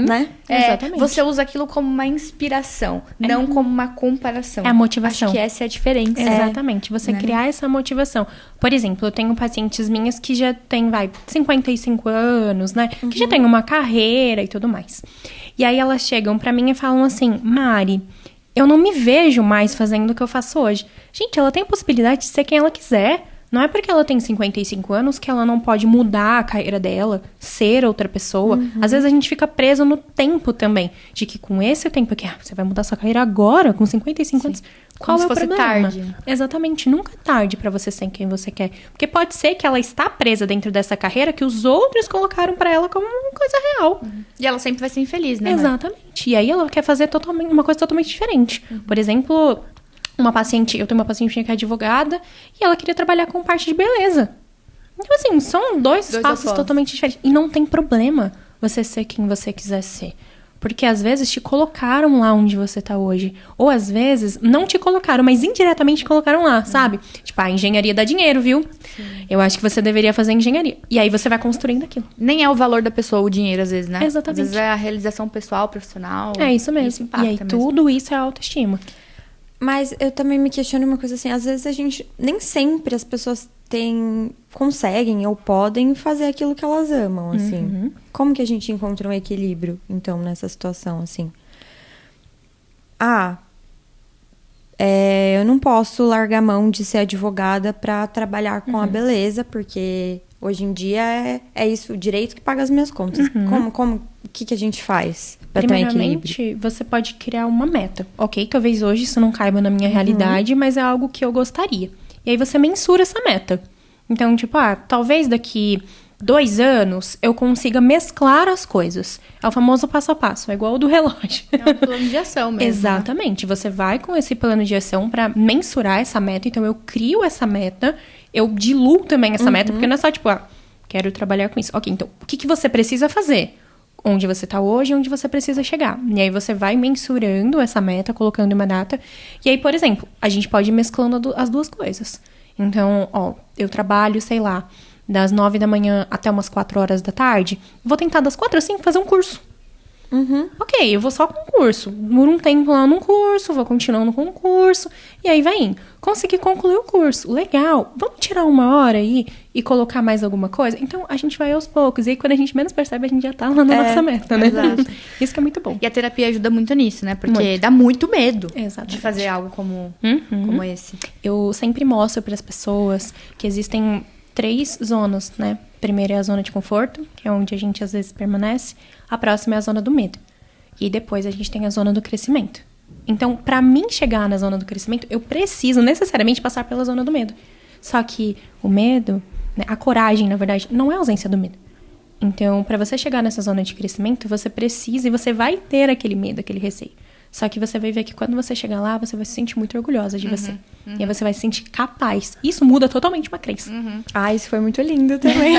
né? Exatamente. Você usa aquilo como uma inspiração, não como uma comparação. É a motivação. Acho que essa é a diferença. Exatamente, você criar essa motivação. Por exemplo, eu tenho pacientes minhas que já têm, 55 anos, né? Que já têm uma carreira e tudo mais. E aí elas chegam pra mim e falam assim, Mari, eu não me vejo mais fazendo o que eu faço hoje. Gente, ela tem a possibilidade de ser quem ela quiser. Não é porque ela tem 55 anos que ela não pode mudar a carreira dela, ser outra pessoa. Às vezes a gente fica preso no tempo também. De que com esse tempo aqui, você vai mudar sua carreira agora, com 55 anos. Qual Como é o se fosse problema? tarde. Exatamente, nunca é tarde pra você ser quem você quer. Porque pode ser que ela está presa dentro dessa carreira que os outros colocaram pra ela como uma coisa real. E ela sempre vai ser infeliz, né, Mari? Exatamente. E aí ela quer fazer uma coisa totalmente diferente. Por exemplo, eu tenho uma paciente que é advogada e ela queria trabalhar com parte de beleza. Então, assim, são dois passos opostos. totalmente diferentes. E não tem problema você ser quem você quiser ser. Porque às vezes te colocaram lá onde você tá hoje. Ou às vezes não te colocaram, mas indiretamente te colocaram lá, sabe? Tipo, a engenharia dá dinheiro, viu? Sim. Eu acho que você deveria fazer engenharia. E aí você vai construindo aquilo. Nem é o valor da pessoa o dinheiro, às vezes, né? Exatamente. Às vezes é a realização pessoal, profissional. É isso mesmo. Isso impacta E aí mesmo. tudo isso é autoestima. Mas eu também me questiono uma coisa assim, às vezes a gente, nem sempre as pessoas conseguem ou podem fazer aquilo que elas amam, assim. Como que a gente encontra um equilíbrio, então, nessa situação, assim? Eu não posso largar a mão de ser advogada pra trabalhar com a beleza, porque hoje em dia é isso, o direito que paga as minhas contas. O que a gente faz pra ter um equilíbrio? Primeiramente, você pode criar uma meta. Ok, talvez hoje isso não caiba na minha realidade, mas é algo que eu gostaria. E aí você mensura essa meta. Então, tipo, talvez daqui 2 anos eu consiga mesclar as coisas. É o famoso passo a passo, é igual o do relógio. É um plano de ação mesmo. Exatamente. Você vai com esse plano de ação pra mensurar essa meta. Então, eu crio essa meta, eu diluo também essa meta, porque não é só, tipo, quero trabalhar com isso. Ok, então, o que você precisa fazer? Onde você tá hoje e onde você precisa chegar. E aí você vai mensurando essa meta, colocando uma data. E aí, por exemplo, a gente pode ir mesclando as duas coisas. Então, eu trabalho, sei lá, das 9 da manhã até umas 4 horas da tarde. Vou tentar das 4 às 5 fazer um curso. Ok, eu vou só com o curso. Duro um tempo lá num curso, vou continuando com o curso. E aí vai indo. Consegui concluir o curso. Legal. Vamos tirar 1 hora aí e colocar mais alguma coisa? Então, a gente vai aos poucos. E aí, quando a gente menos percebe, a gente já tá lá na nossa meta, né? Exato. Isso que é muito bom. E a terapia ajuda muito nisso, né? Porque dá muito medo Exatamente. de fazer algo como esse. Eu sempre mostro para as pessoas que existem 3 zonas, né? Primeiro é a zona de conforto, que é onde a gente às vezes permanece. A próxima é a zona do medo. E depois a gente tem a zona do crescimento. Então, para mim chegar na zona do crescimento, eu preciso necessariamente passar pela zona do medo. Só que o medo, né, a coragem, na verdade, não é a ausência do medo. Então, para você chegar nessa zona de crescimento, você precisa e você vai ter aquele medo, aquele receio. Só que você vai ver que quando você chegar lá, você vai se sentir muito orgulhosa de você. E aí você vai se sentir capaz. Isso muda totalmente uma crença. Isso foi muito lindo também.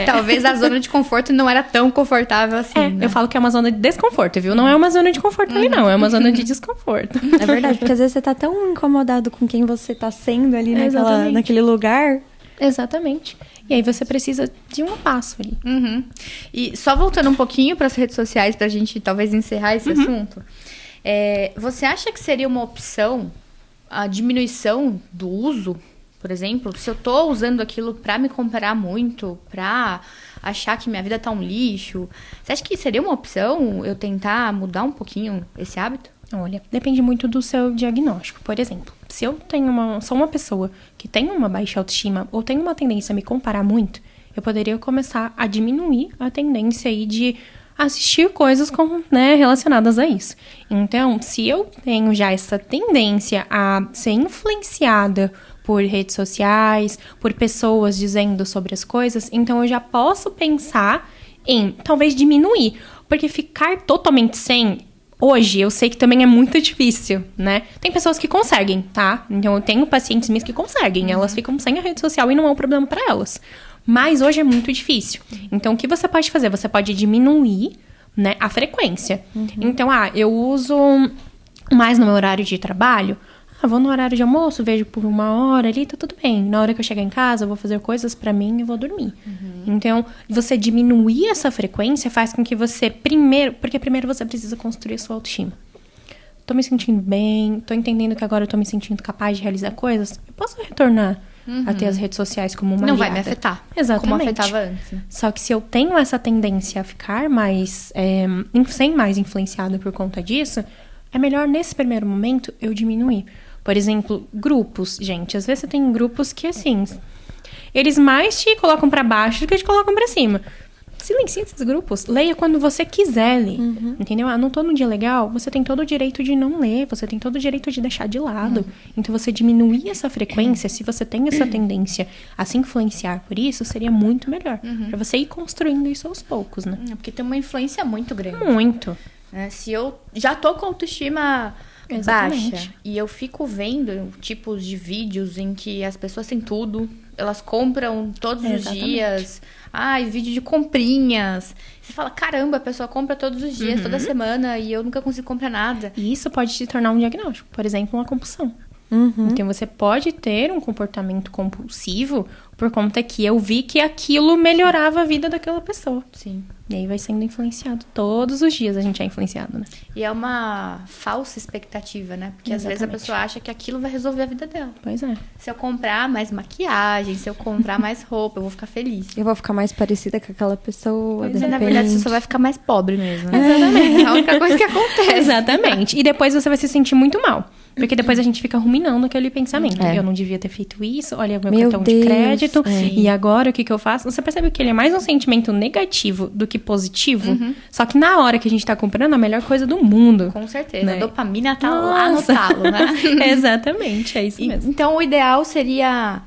Talvez a zona de conforto não era tão confortável assim, né? Eu falo que é uma zona de desconforto, viu? Não é uma zona de conforto ali, não. É uma zona de desconforto. É verdade, porque às vezes você tá tão incomodado com quem você tá sendo ali Exatamente. naquele lugar. Exatamente. E aí você precisa de um passo ali. E só voltando um pouquinho para as redes sociais, pra gente talvez encerrar esse assunto. Você acha que seria uma opção a diminuição do uso, por exemplo? Se eu tô usando aquilo pra me comparar muito, pra achar que minha vida tá um lixo. Você acha que seria uma opção eu tentar mudar um pouquinho esse hábito? Olha, depende muito do seu diagnóstico. Por exemplo, se eu sou uma pessoa que tem uma baixa autoestima ou tem uma tendência a me comparar muito, eu poderia começar a diminuir a tendência aí de assistir coisas relacionadas a isso. Então, se eu tenho já essa tendência a ser influenciada por redes sociais, por pessoas dizendo sobre as coisas, então eu já posso pensar em talvez diminuir. Porque ficar totalmente sem... Hoje, eu sei que também é muito difícil, né? Tem pessoas que conseguem, tá? Então, eu tenho pacientes minhas que conseguem. Elas ficam sem a rede social e não é um problema pra elas. Mas hoje é muito difícil. Então, o que você pode fazer? Você pode diminuir, né, a frequência. Então, eu uso mais no meu horário de trabalho. Vou no horário de almoço, vejo por 1 hora ali, tá tudo bem. Na hora que eu chegar em casa, eu vou fazer coisas pra mim e vou dormir. Então, você diminuir essa frequência faz com que você porque primeiro você precisa construir a sua autoestima. Tô me sentindo bem, tô entendendo que agora eu tô me sentindo capaz de realizar coisas. Eu posso retornar a ter as redes sociais como uma Não vai aliada. me afetar. Exatamente. Como afetava antes. Né? Só que se eu tenho essa tendência a ficar mais... sem mais influenciada por conta disso, é melhor nesse primeiro momento eu diminuir. Por exemplo, grupos, gente. Às vezes você tem grupos que, assim, eles mais te colocam pra baixo do que te colocam pra cima. Silencie esses grupos. Leia quando você quiser ler. Entendeu? Não tô num dia legal. Você tem todo o direito de não ler. Você tem todo o direito de deixar de lado. Então, você diminuir essa frequência, se você tem essa tendência a se influenciar por isso, seria muito melhor. Pra você ir construindo isso aos poucos, né? Porque tem uma influência muito grande. Muito. Se eu já tô com autoestima... Exatamente. baixa. E eu fico vendo tipos de vídeos em que as pessoas têm tudo. Elas compram todos os dias. Vídeo de comprinhas. Você fala, caramba, a pessoa compra todos os dias, toda semana, e eu nunca consigo comprar nada. E isso pode se tornar um diagnóstico. Por exemplo, uma compulsão. Então, você pode ter um comportamento compulsivo por conta que eu vi que aquilo melhorava a vida daquela pessoa. Sim. E aí vai sendo influenciado. Todos os dias a gente é influenciado, né? E é uma falsa expectativa, né? Porque às vezes a pessoa acha que aquilo vai resolver a vida dela. Pois é. Se eu comprar mais maquiagem, se eu comprar mais roupa, eu vou ficar feliz. Eu vou ficar mais parecida com aquela pessoa. Pois na verdade, você só vai ficar mais pobre mesmo. Né? Exatamente. É a única coisa que acontece. Exatamente. E depois você vai se sentir muito mal. Porque depois a gente fica ruminando aquele pensamento. Eu não devia ter feito isso, olha o meu cartão de crédito. E agora o que eu faço? Você percebe que ele é mais um sentimento negativo do que positivo? Só que na hora que a gente tá comprando, a melhor coisa do mundo. Com certeza. Né? A dopamina tá lá no talo, né? Exatamente, é isso mesmo. Então, o ideal seria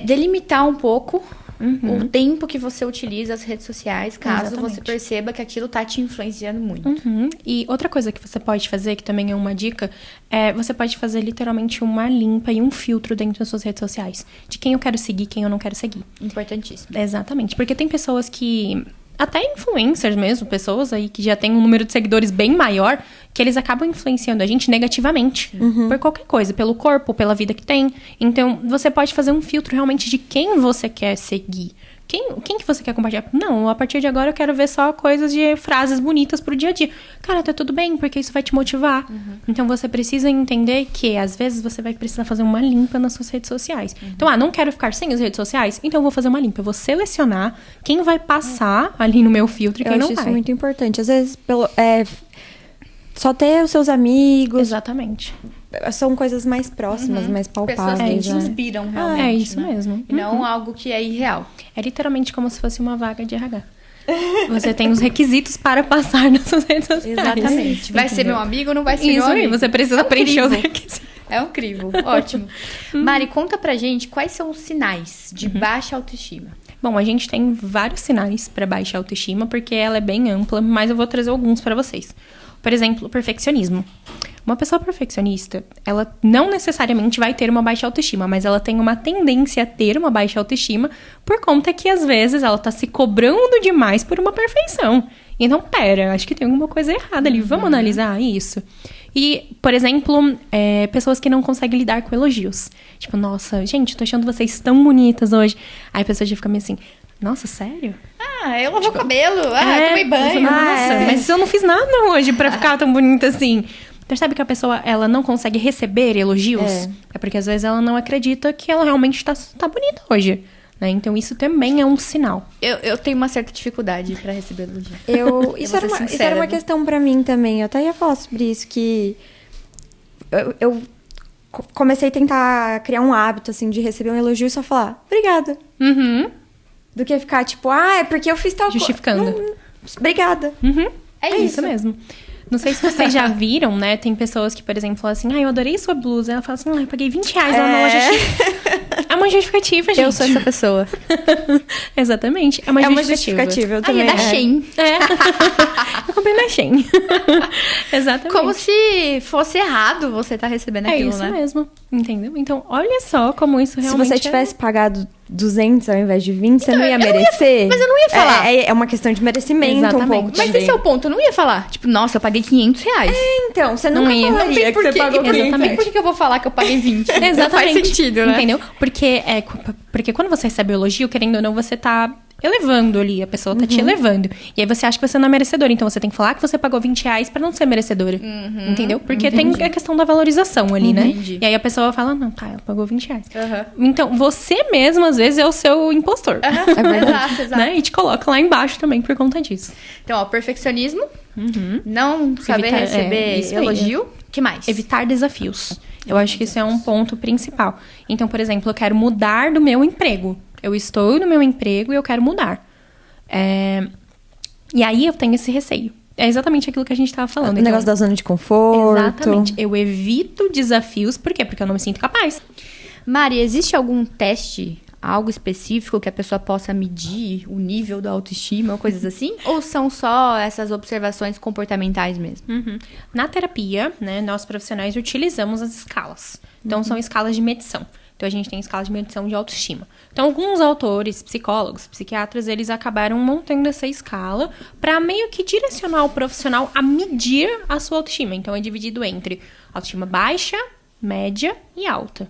delimitar um pouco o tempo que você utiliza as redes sociais, caso você perceba que aquilo tá te influenciando muito. E outra coisa que você pode fazer, que também é uma dica, você pode fazer literalmente uma limpa e um filtro dentro das suas redes sociais. De quem eu quero seguir, quem eu não quero seguir. Importantíssimo. Exatamente, porque tem pessoas que... Até influencers mesmo, pessoas aí que já têm um número de seguidores bem maior, que eles acabam influenciando a gente negativamente. Por qualquer coisa, pelo corpo, pela vida que tem. Então, você pode fazer um filtro realmente de quem você quer seguir. Quem que você quer compartilhar? Não, a partir de agora eu quero ver só coisas de frases bonitas pro dia a dia. Cara, tá tudo bem, porque isso vai te motivar. Então, você precisa entender que, às vezes, você vai precisar fazer uma limpa nas suas redes sociais. Então, não quero ficar sem as redes sociais? Então, eu vou fazer uma limpa. Eu vou selecionar quem vai passar ali no meu filtro e quem não vai. Eu acho isso muito importante. Às vezes, só ter os seus amigos. Exatamente. São coisas mais próximas, mais palpáveis. Pessoas que te né? inspiram realmente. É isso né? mesmo. E não algo que é irreal. É literalmente como se fosse uma vaga de RH. Você tem os requisitos para passar nas suas redes sociais. Exatamente. Vai ser meu amigo ou não vai ser Isso meu aí, amigo? você precisa preencher os requisitos. É um crivo. Ótimo. Mari, conta pra gente quais são os sinais de baixa autoestima. Bom, a gente tem vários sinais para baixa autoestima, porque ela é bem ampla, mas eu vou trazer alguns para vocês. Por exemplo, perfeccionismo. Uma pessoa perfeccionista, ela não necessariamente vai ter uma baixa autoestima, mas ela tem uma tendência a ter uma baixa autoestima por conta que, às vezes, ela tá se cobrando demais por uma perfeição. Então, acho que tem alguma coisa errada ali. Vamos analisar isso? E, por exemplo, pessoas que não conseguem lidar com elogios. Tipo, nossa, gente, tô achando vocês tão bonitas hoje. Aí a pessoa já fica meio assim, nossa, sério? Eu lavei o cabelo, tomei banho. Nossa, mas eu não fiz nada hoje pra ficar tão bonita assim. Percebe que a pessoa, ela não consegue receber elogios? É porque às vezes ela não acredita que ela realmente tá bonita hoje. né? Então, isso também é um sinal. Eu tenho uma certa dificuldade pra receber elogio. Isso era uma questão pra mim também. Eu até ia falar sobre isso, que eu comecei a tentar criar um hábito, assim, de receber um elogio e só falar, obrigada. Uhum. Do que ficar, tipo, é porque eu fiz tal coisa. Justificando. Obrigada. Uhum. É isso mesmo. Não sei se vocês já viram, né? Tem pessoas que, por exemplo, falam assim, eu adorei sua blusa. Ela fala assim, eu paguei R$20 lá na loja X. É uma justificativa, gente. Eu sou essa pessoa. Exatamente. É uma justificativa. Eu também. É da Shein. Eu comprei na Shein. Exatamente. Como se fosse errado você tá recebendo aquilo, isso né? mesmo. Entendeu? Então, olha só como isso realmente Se você tivesse pagado 200 ao invés de 20, você não ia merecer? Mas eu não ia falar. É uma questão de merecimento um Exatamente. pouco Mas também. esse é o ponto. Eu não ia falar. Tipo, nossa, eu paguei R$500. Então, você nunca ia. falaria Não tem que você porquê. pagou Exatamente. Por que eu vou falar que eu paguei 20? Exatamente. Não faz sentido, né? Entendeu? Porque quando você recebe o elogio, querendo ou não, você tá elevando ali, a pessoa tá te elevando. E aí você acha que você não é merecedora. Então você tem que falar que você pagou R$20 pra não ser merecedora. Entendeu? Porque tem a questão da valorização ali, né? Entendi. E aí a pessoa fala, não, tá, ela pagou R$20. Uhum. Então, você mesmo, às vezes, é o seu impostor. É verdade. Exato. Né? E te coloca lá embaixo também por conta disso. Então, ó, perfeccionismo. Não saber Evitar- receber isso aí. elogio. O que mais? Evitar desafios. Eu acho que isso é um ponto principal. Então, por exemplo, eu quero mudar do meu emprego. Eu estou no meu emprego e eu quero mudar. E aí eu tenho esse receio. É exatamente aquilo que a gente estava falando. O negócio da zona de conforto. Exatamente. Eu evito desafios. Por quê? Porque eu não me sinto capaz. Mari, existe algum teste, algo específico que a pessoa possa medir o nível da autoestima ou coisas assim? Ou são só essas observações comportamentais mesmo? Na terapia, né, nós profissionais utilizamos as escalas. Então, são escalas de medição. Então, a gente tem escalas de medição de autoestima. Então, alguns autores, psicólogos, psiquiatras, eles acabaram montando essa escala para meio que direcionar o profissional a medir a sua autoestima. Então, é dividido entre autoestima baixa, média e alta.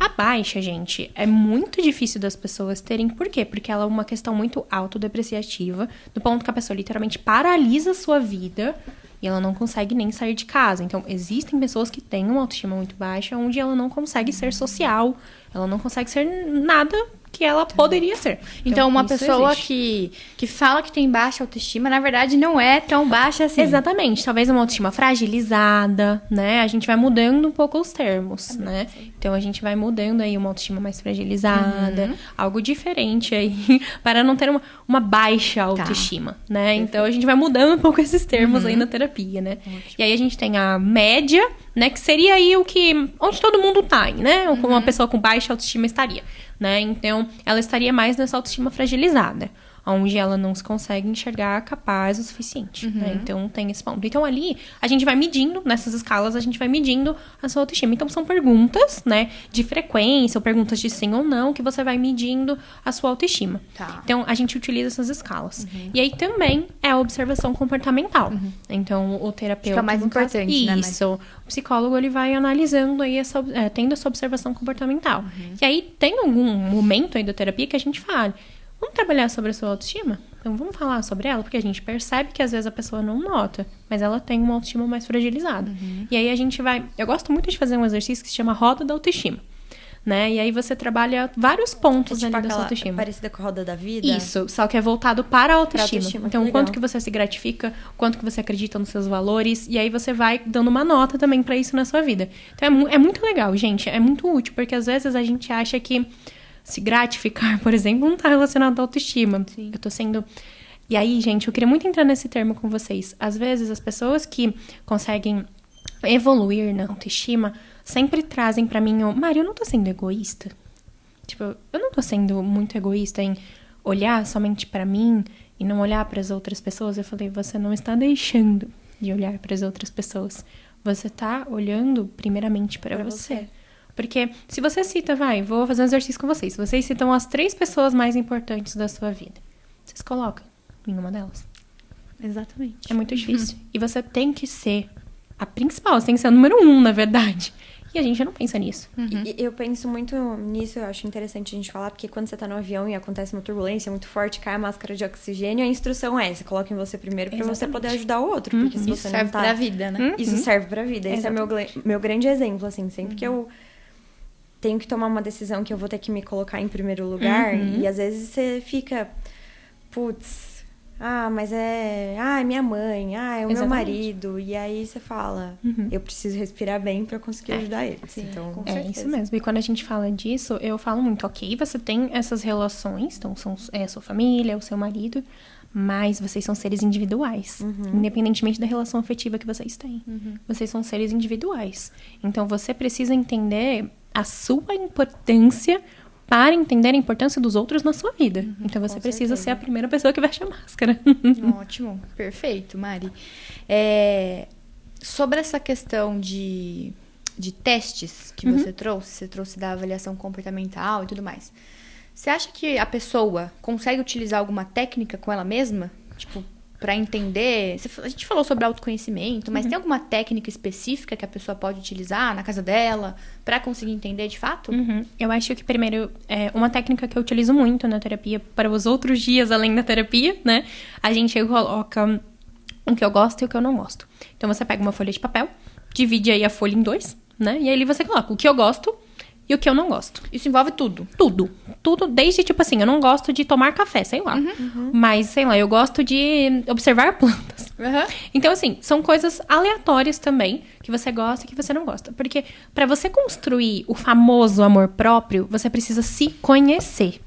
A baixa, gente, é muito difícil das pessoas terem. Por quê? Porque ela é uma questão muito autodepreciativa, do ponto que a pessoa literalmente paralisa a sua vida e ela não consegue nem sair de casa. Então, existem pessoas que têm uma autoestima muito baixa, onde ela não consegue ser social, ela não consegue ser nada que ela poderia ser. Então, uma isso pessoa existe. que fala que tem baixa autoestima, na verdade, não é tão baixa assim. Exatamente. Talvez uma autoestima fragilizada, né? A gente vai mudando um pouco os termos, né? Então, a gente vai mudando aí uma autoestima mais fragilizada, algo diferente aí, para não ter uma baixa autoestima, né? Então, a gente vai mudando um pouco esses termos aí na terapia, né? E aí, a gente tem a média, né? Que seria aí onde todo mundo tá, né? Ou como uma pessoa com baixa autoestima estaria, né? Então, ela estaria mais nessa autoestima fragilizada, onde ela não se consegue enxergar capaz o suficiente, né? Então, tem esse ponto. Então, ali, a gente vai medindo, nessas escalas, a gente vai medindo a sua autoestima. Então, são perguntas, né, de frequência, ou perguntas de sim ou não, que você vai medindo a sua autoestima. Tá. Então, a gente utiliza essas escalas. E aí, também, é a observação comportamental. Então, o terapeuta... Fica mais no caso, importante, né? Isso. O psicólogo, ele vai analisando aí, tendo essa observação comportamental. E aí, tem algum momento aí da terapia que a gente fala, vamos trabalhar sobre a sua autoestima? Então, vamos falar sobre ela? Porque a gente percebe que, às vezes, a pessoa não nota, mas ela tem uma autoestima mais fragilizada. E aí, a gente vai... Eu gosto muito de fazer um exercício que se chama roda da autoestima, né? E aí, você trabalha vários pontos ali da sua autoestima. Parecida com a roda da vida? Isso, só que é voltado para a autoestima. Então, o legal. quanto que você se gratifica, o quanto que você acredita nos seus valores, e aí você vai dando uma nota também para isso na sua vida. Então, é muito legal, gente, é muito útil, porque às vezes a gente acha que se gratificar, por exemplo, não tá relacionado à autoestima. Sim. Eu tô sendo... E aí, gente, eu queria muito entrar nesse termo com vocês. Às vezes, as pessoas que conseguem evoluir na autoestima sempre trazem pra mim Mari, eu não tô sendo egoísta? Tipo, eu não tô sendo muito egoísta em olhar somente pra mim e não olhar pras outras pessoas? Eu falei, você não está deixando de olhar pras outras pessoas. Você tá olhando primeiramente pra você. Porque se você cita, vou fazer um exercício com vocês. Se vocês citam as 3 pessoas mais importantes da sua vida, vocês colocam em uma delas? Exatamente. É muito difícil. E você tem que ser a principal, você tem que ser a número 1, na verdade. E a gente não pensa nisso. E eu penso muito nisso, eu acho interessante a gente falar, porque quando você tá no avião e acontece uma turbulência muito forte, cai a máscara de oxigênio, a instrução é, você coloca em você primeiro pra você poder ajudar o outro. Porque se Isso você serve não tá... pra vida, né? Isso serve pra vida. Esse é meu grande exemplo, assim, sempre que eu tenho que tomar uma decisão que eu vou ter que me colocar em primeiro lugar. E às vezes você fica, putz, mas é minha mãe, é o meu marido. E aí você fala, eu preciso respirar bem pra conseguir ajudar eles. Sim, então, com É isso mesmo. E quando a gente fala disso, eu falo muito, ok, você tem essas relações, então são sua família, o seu marido, mas vocês são seres individuais, independentemente da relação afetiva que vocês têm. Vocês são seres individuais. Então, você precisa entender a sua importância para entender a importância dos outros na sua vida. Então, você precisa ser a primeira pessoa que veste a máscara. Ótimo, perfeito, Mari. Sobre essa questão de testes que você trouxe da avaliação comportamental e tudo mais. Você acha que a pessoa consegue utilizar alguma técnica com ela mesma? Tipo, pra entender... A gente falou sobre autoconhecimento, mas tem alguma técnica específica que a pessoa pode utilizar na casa dela pra conseguir entender de fato? Eu acho que, primeiro, uma técnica que eu utilizo muito na terapia para os outros dias além da terapia, né? A gente coloca o que eu gosto e o que eu não gosto. Então, você pega uma folha de papel, divide aí a folha em 2, né? E aí você coloca o que eu gosto e o que eu não gosto. Isso envolve tudo? Tudo, desde, tipo assim, eu não gosto de tomar café, sei lá. Mas, sei lá, eu gosto de observar plantas. Então, assim, são coisas aleatórias também, que você gosta e que você não gosta. Porque pra você construir o famoso amor próprio, você precisa se conhecer.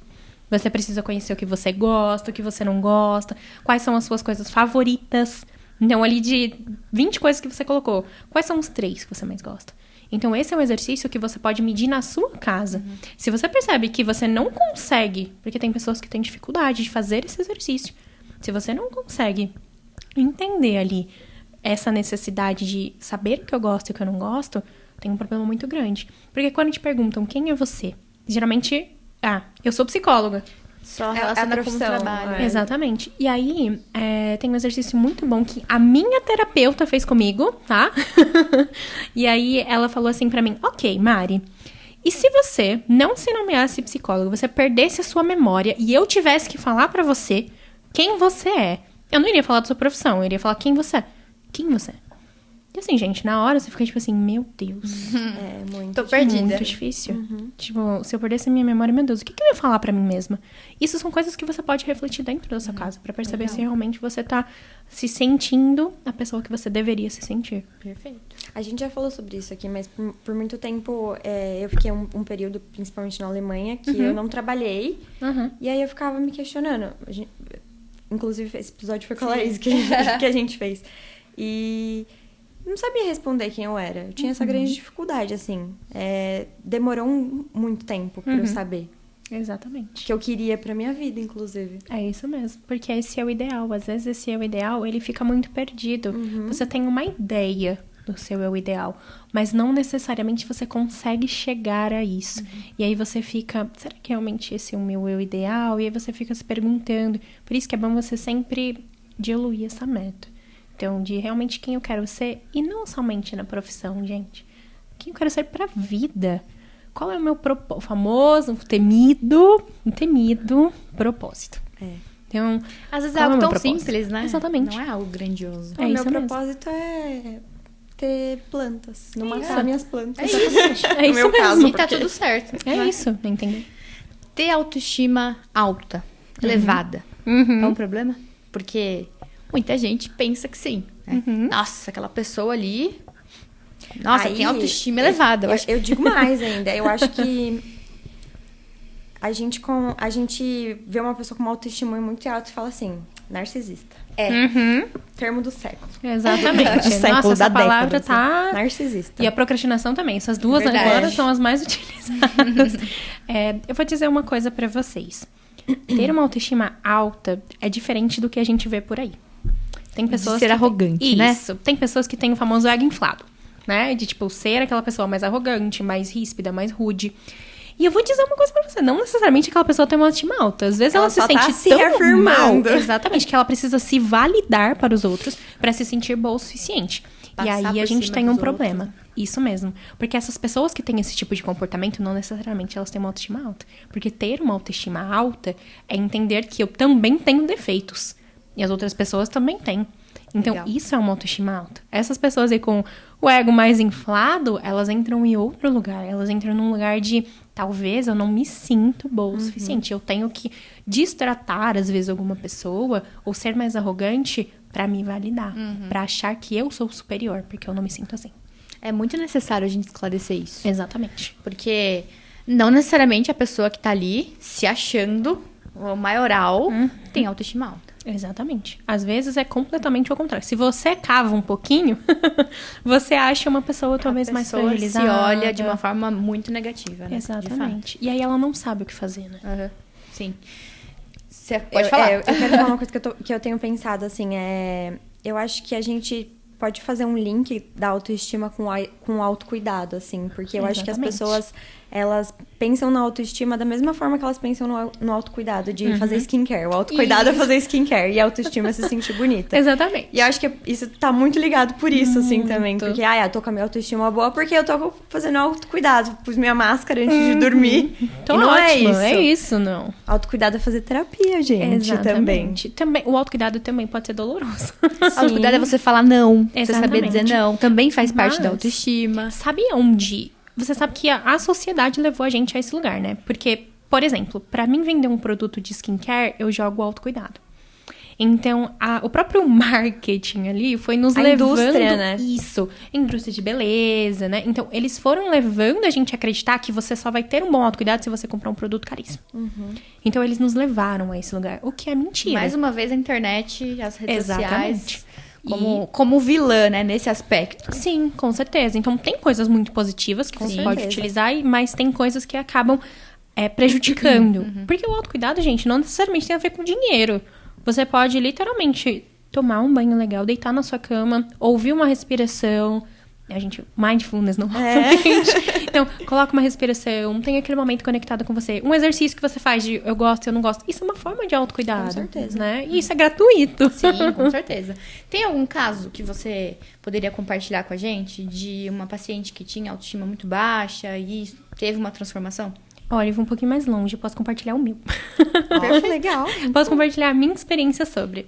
Você precisa conhecer o que você gosta, o que você não gosta, quais são as suas coisas favoritas. Então, ali de 20 coisas que você colocou, quais são os 3 que você mais gosta? Então, esse é um exercício que você pode medir na sua casa. Se você percebe que você não consegue, porque tem pessoas que têm dificuldade de fazer esse exercício, se você não consegue entender ali essa necessidade de saber o que eu gosto e o que eu não gosto, tem um problema muito grande. Porque quando te perguntam quem é você, geralmente, eu sou psicóloga. Só relaciona com o trabalho. Exatamente. E aí, tem um exercício muito bom que a minha terapeuta fez comigo, tá? E aí, ela falou assim pra mim, ok, Mari, e se você não se nomeasse psicóloga, você perdesse a sua memória e eu tivesse que falar pra você quem você é, eu não iria falar da sua profissão, eu iria falar quem você é. Quem você é? E assim, gente, na hora você fica tipo assim, meu Deus. Muito. Tô perdida. Muito difícil. Tipo, se eu perdesse a minha memória, meu Deus, o que eu ia falar pra mim mesma? Isso são coisas que você pode refletir dentro da sua casa, pra perceber se realmente você tá se sentindo a pessoa que você deveria se sentir. Perfeito. A gente já falou sobre isso aqui, mas por muito tempo eu fiquei um período, principalmente na Alemanha, que eu não trabalhei. E aí eu ficava me questionando. Inclusive, esse episódio foi com a Laís que a gente fez. E não sabia responder quem eu era. Eu tinha essa grande dificuldade, assim. Demorou muito tempo pra eu saber. Exatamente. Que eu queria pra minha vida, inclusive. É isso mesmo, porque esse é o ideal. Às vezes esse eu ideal, ele fica muito perdido. Você tem uma ideia do seu eu ideal, mas não necessariamente você consegue chegar a isso. E aí você fica, será que realmente esse é o meu eu ideal? E aí você fica se perguntando. Por isso que é bom você sempre diluir essa meta. Então, de realmente quem eu quero ser, e não somente na profissão, gente. Quem eu quero ser pra vida. Qual é o meu famoso, temido propósito. Então, às vezes é algo tão simples, né? Exatamente. Não é algo grandioso. O meu propósito é ter plantas. Não matar minhas plantas. É isso meu mesmo. caso, E tá tudo certo. É isso, entendeu? Ter autoestima alta, elevada, é um problema? Porque muita gente pensa que sim. Né? Nossa, aquela pessoa ali... Nossa, Aí, tem autoestima elevada. Eu digo mais ainda. Eu acho que a gente vê uma pessoa com uma autoestima muito alta e fala assim, narcisista. Termo do século. Exatamente. Do século, Nossa, essa da palavra década, tá... assim. Narcisista. E a procrastinação também. Essas duas Verdade. agora são as mais utilizadas. Eu vou dizer uma coisa pra vocês. Ter uma autoestima alta é diferente do que a gente vê por aí. Tem pessoas de ser arrogante, né? Isso. Tem pessoas que têm o famoso ego inflado, né? De, tipo, ser aquela pessoa mais arrogante, mais ríspida, mais rude. E eu vou dizer uma coisa pra você. Não necessariamente aquela pessoa tem uma autoestima alta. Às vezes ela se só sente tá se tão reafirmando. mal. Exatamente. Que ela precisa se validar para os outros pra se sentir boa o suficiente. Passar E aí por a gente cima tem um dos problema. outros. Isso mesmo. Porque essas pessoas que têm esse tipo de comportamento, não necessariamente elas têm uma autoestima alta. Porque ter uma autoestima alta é entender que eu também tenho defeitos. E as outras pessoas também têm. Então, Legal. isso é uma autoestima alta. Essas pessoas aí com o ego mais inflado, elas entram em outro lugar. Elas entram num lugar de, talvez eu não me sinto boa o suficiente. Eu tenho que destratar, às vezes, alguma pessoa ou ser mais arrogante pra me validar. Pra achar que eu sou superior, porque eu não me sinto assim. É muito necessário a gente esclarecer isso. Exatamente. Porque não necessariamente a pessoa que tá ali se achando o maioral tem autoestima alta. Exatamente. Às vezes é completamente o contrário. Se você cava um pouquinho, você acha uma pessoa talvez mais Se fragilizada. olha de uma forma muito negativa, né? Exatamente. E aí ela não sabe o que fazer, né? Uhum. Sim. Você pode falar. Eu quero falar uma coisa que eu tenho pensado, assim, eu acho que a gente pode fazer um link da autoestima com o autocuidado, assim, porque eu acho que as Exatamente. pessoas, elas pensam na autoestima da mesma forma que elas pensam no autocuidado, de fazer skincare. O autocuidado é fazer skincare e a autoestima é se sentir bonita. Exatamente. E eu acho que isso tá muito ligado por isso, assim, também. Porque, eu tô com a minha autoestima boa porque eu tô fazendo autocuidado. Pus minha máscara antes de dormir. Então, e não ótimo. é É isso, não. Autocuidado é fazer terapia, gente, também. Também. O autocuidado também pode ser doloroso. Autocuidado é você falar não. Você Exatamente. saber dizer não. Também faz parte Mas- da autoestima. Sabe onde? Você sabe que a sociedade levou a gente a esse lugar, né? Porque, por exemplo, pra mim vender um produto de skincare, eu jogo autocuidado. Então, o próprio marketing ali foi nos A levando... indústria, né? Isso. Indústria de beleza, né? Então, eles foram levando a gente a acreditar que você só vai ter um bom autocuidado se você comprar um produto caríssimo. Então, eles nos levaram a esse lugar. O que é mentira. Mais uma vez a internet, as redes Exatamente. sociais, como vilã, né? Nesse aspecto. Sim, com certeza. Então, tem coisas muito positivas que Com você certeza. pode utilizar, mas tem coisas que acabam prejudicando. Porque o autocuidado, gente, não necessariamente tem a ver com dinheiro. Você pode, literalmente, tomar um banho legal, deitar na sua cama, ouvir uma respiração. A gente, mindfulness, normalmente. Então, coloca uma respiração, tem aquele momento conectado com você. Um exercício que você faz de eu gosto, eu não gosto. Isso é uma forma de autocuidado. Com certeza. Né? E isso é gratuito. Sim, com certeza. Tem algum caso que você poderia compartilhar com a gente de uma paciente que tinha autoestima muito baixa e teve uma transformação? Olha, eu vou um pouquinho mais longe, eu posso compartilhar o meu. Legal. Posso compartilhar a minha experiência sobre.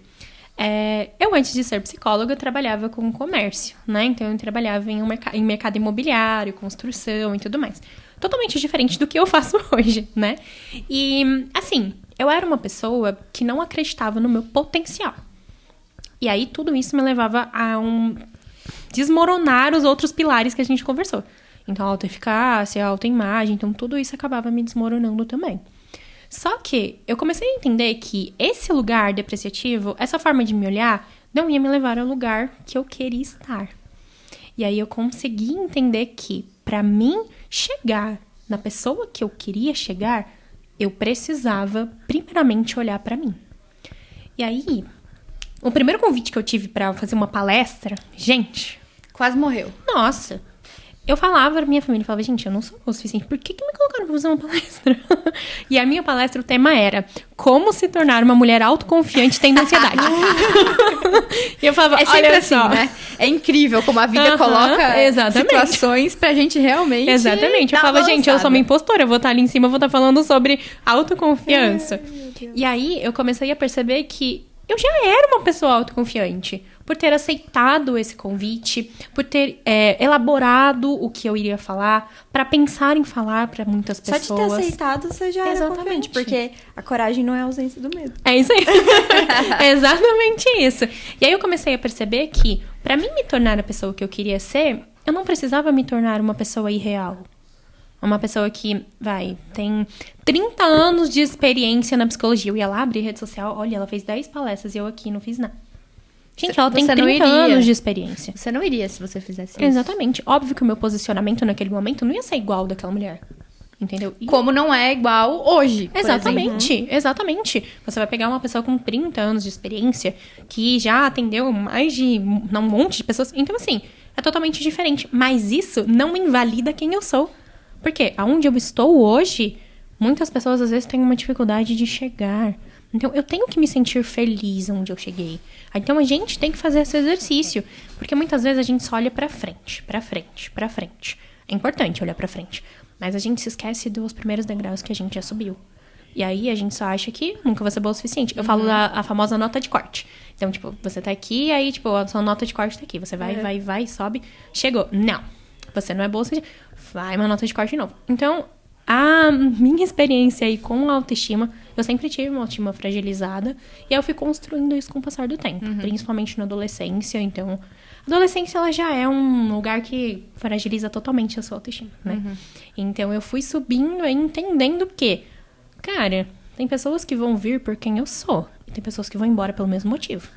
Eu, antes de ser psicóloga, trabalhava com comércio, né? Então, eu trabalhava em mercado imobiliário, construção e tudo mais. Totalmente diferente do que eu faço hoje, né? E, assim, eu era uma pessoa que não acreditava no meu potencial. E aí, tudo isso me levava a desmoronar os outros pilares que a gente conversou. Então, a autoeficácia, a autoimagem, então tudo isso acabava me desmoronando também. Só que eu comecei a entender que esse lugar depreciativo, essa forma de me olhar, não ia me levar ao lugar que eu queria estar. E aí eu consegui entender que, pra mim chegar na pessoa que eu queria chegar, eu precisava, primeiramente, olhar pra mim. E aí, o primeiro convite que eu tive pra fazer uma palestra, gente, Quase morreu. nossa, eu falava pra minha família, falava, gente, eu não sou boa o suficiente, por que me colocaram pra fazer uma palestra? E a minha palestra, o tema era como se tornar uma mulher autoconfiante tendo ansiedade. E eu falava, É sempre olha assim, só. né? É incrível como a vida coloca exatamente. situações pra gente realmente... Exatamente. Eu dar falava, gente, eu sou uma avançada. impostora, eu vou estar ali em cima, eu vou estar falando sobre autoconfiança. E aí, eu comecei a perceber que eu já era uma pessoa autoconfiante. Por ter aceitado esse convite, por ter elaborado o que eu iria falar, pra pensar em falar pra muitas Só pessoas. de ter aceitado, você já era Exatamente. confiante. Porque a coragem não é a ausência do medo. É isso aí. É exatamente isso. E aí eu comecei a perceber que, pra mim me tornar a pessoa que eu queria ser, eu não precisava me tornar uma pessoa irreal. Uma pessoa que, tem 30 anos de experiência na psicologia. Eu ia lá abrir rede social, olha, ela fez 10 palestras e eu aqui não fiz nada. Gente, ela tem Você não 30 iria. anos de experiência. Você não iria se você fizesse isso. Exatamente. Óbvio que o meu posicionamento naquele momento não ia ser igual ao daquela mulher. Entendeu? E- Como não é igual hoje, por exemplo. Exatamente, exatamente. Você vai pegar uma pessoa com 30 anos de experiência, que já atendeu mais de um monte de pessoas. Então, assim, é totalmente diferente. Mas isso não invalida quem eu sou. Porque aonde eu estou hoje, muitas pessoas às vezes têm uma dificuldade de chegar. Então, eu tenho que me sentir feliz onde eu cheguei. Então, a gente tem que fazer esse exercício. Porque muitas vezes a gente só olha pra frente, pra frente, pra frente. É importante olhar pra frente. Mas a gente se esquece dos primeiros degraus que a gente já subiu. E aí a gente só acha que nunca vai ser boa o suficiente. Eu falo a famosa nota de corte. Então, tipo, você tá aqui, aí, tipo, a sua nota de corte tá aqui. Você vai, sobe, chegou. Não, você não é boa o suficiente. Vai uma nota de corte de novo. Então, a minha experiência aí com a autoestima, eu sempre tive uma autoestima fragilizada. E aí eu fui construindo isso com o passar do tempo. Principalmente na adolescência. Então, a adolescência, ela já é um lugar que fragiliza totalmente a sua autoestima, né? Então, eu fui subindo e entendendo que, cara, tem pessoas que vão vir por quem eu sou. E tem pessoas que vão embora pelo mesmo motivo.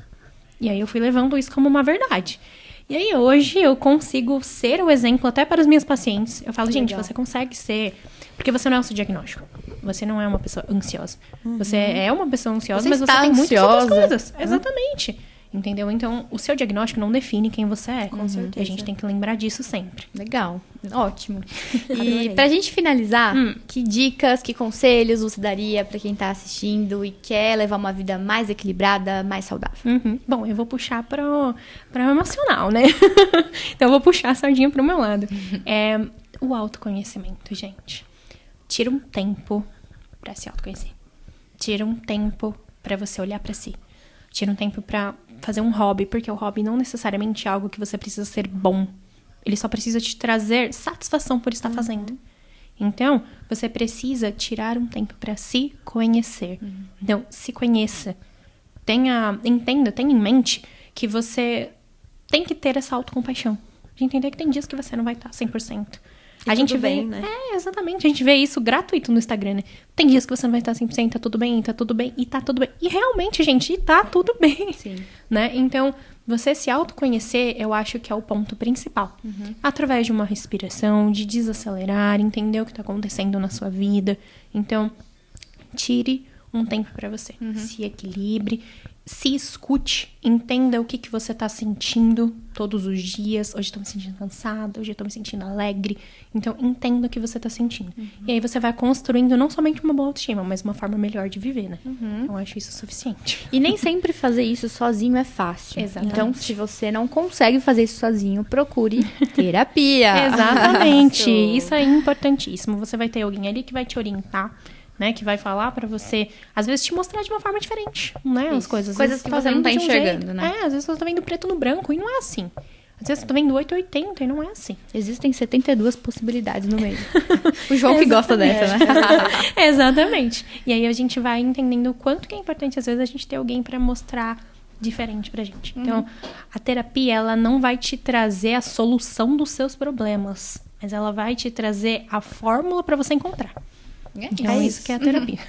E aí eu fui levando isso como uma verdade. E aí hoje eu consigo ser o exemplo até para os meus pacientes. Eu falo, gente, você consegue ser... Porque você não é o seu diagnóstico. Você não é uma pessoa ansiosa. Você é uma pessoa ansiosa, mas você tem muitas outras coisas. Exatamente. Entendeu? Então, o seu diagnóstico não define quem você é. Com certeza. E a gente tem que lembrar disso sempre. Legal. Ótimo. E pra gente finalizar, que dicas, que conselhos você daria pra quem tá assistindo e quer levar uma vida mais equilibrada, mais saudável? Bom, eu vou puxar pro emocional, né? Então, eu vou puxar a sardinha pro meu lado. O autoconhecimento, gente. Tira um tempo pra se autoconhecer. Tira um tempo pra você olhar pra si. Tira um tempo pra fazer um hobby, porque o hobby não necessariamente é algo que você precisa ser bom. Ele só precisa te trazer satisfação por estar fazendo. Então, você precisa tirar um tempo pra se conhecer. Então, se conheça. Tenha em mente que você tem que ter essa autocompaixão. De entender que tem dias que você não vai estar 100%. A gente vê, né? Exatamente. A gente vê isso gratuito no Instagram, né? Tem dias que você não vai estar 100%, tá tudo bem, tá tudo bem, e tá tudo bem. E realmente, gente, tá tudo bem. Sim. Né? Então, você se autoconhecer, eu acho que é o ponto principal. Através de uma respiração, de desacelerar, entender o que tá acontecendo na sua vida. Então, tire um tempo pra você. Se equilibre, se escute, entenda o que você tá sentindo todos os dias. Hoje eu tô me sentindo cansada, hoje eu tô me sentindo alegre. Então, entenda o que você tá sentindo. E aí você vai construindo não somente uma boa autoestima, mas uma forma melhor de viver, né? Eu acho isso suficiente. E nem sempre fazer isso sozinho é fácil. Exatamente. Então, se você não consegue fazer isso sozinho, procure terapia. Exatamente. Isso é importantíssimo. Você vai ter alguém ali que vai te orientar, né? Que vai falar pra você, às vezes, te mostrar de uma forma diferente, né? As Isso. coisas. Coisas Às vezes que tá você não vendo tá de um enxergando, jeito. né? Às vezes você tá vendo preto no branco e não é assim. Às vezes você tá vendo 880 e não é assim. Existem 72 possibilidades no meio. O João que gosta dessa, né? Exatamente. E aí a gente vai entendendo o quanto que é importante, às vezes, a gente ter alguém pra mostrar diferente pra gente. Então, a terapia, ela não vai te trazer a solução dos seus problemas, mas ela vai te trazer a fórmula pra você encontrar. Então, isso que é a terapia.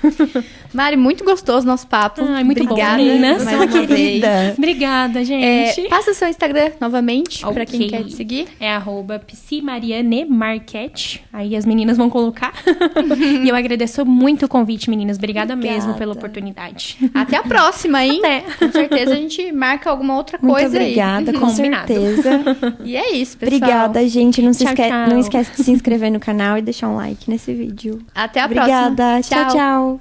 Mari, muito gostoso nosso papo. Ai, muito Obrigada, bom, meninas. mais uma vez. Obrigada, gente. Passa o seu Instagram novamente, pra quem Ok. quer te seguir. É @psimarianemarquete. Aí as meninas vão colocar. E eu agradeço muito o convite, meninas. Obrigada mesmo pela oportunidade. Até a próxima, hein? Até. Com certeza a gente marca alguma outra Muito coisa obrigada, aí. com Combinado. certeza. E é isso, pessoal. Obrigada, gente. Não, Tchau, tchau. não esquece de se inscrever no canal e deixar um like nesse vídeo. Até a próxima. Obrigada. Tchau, tchau.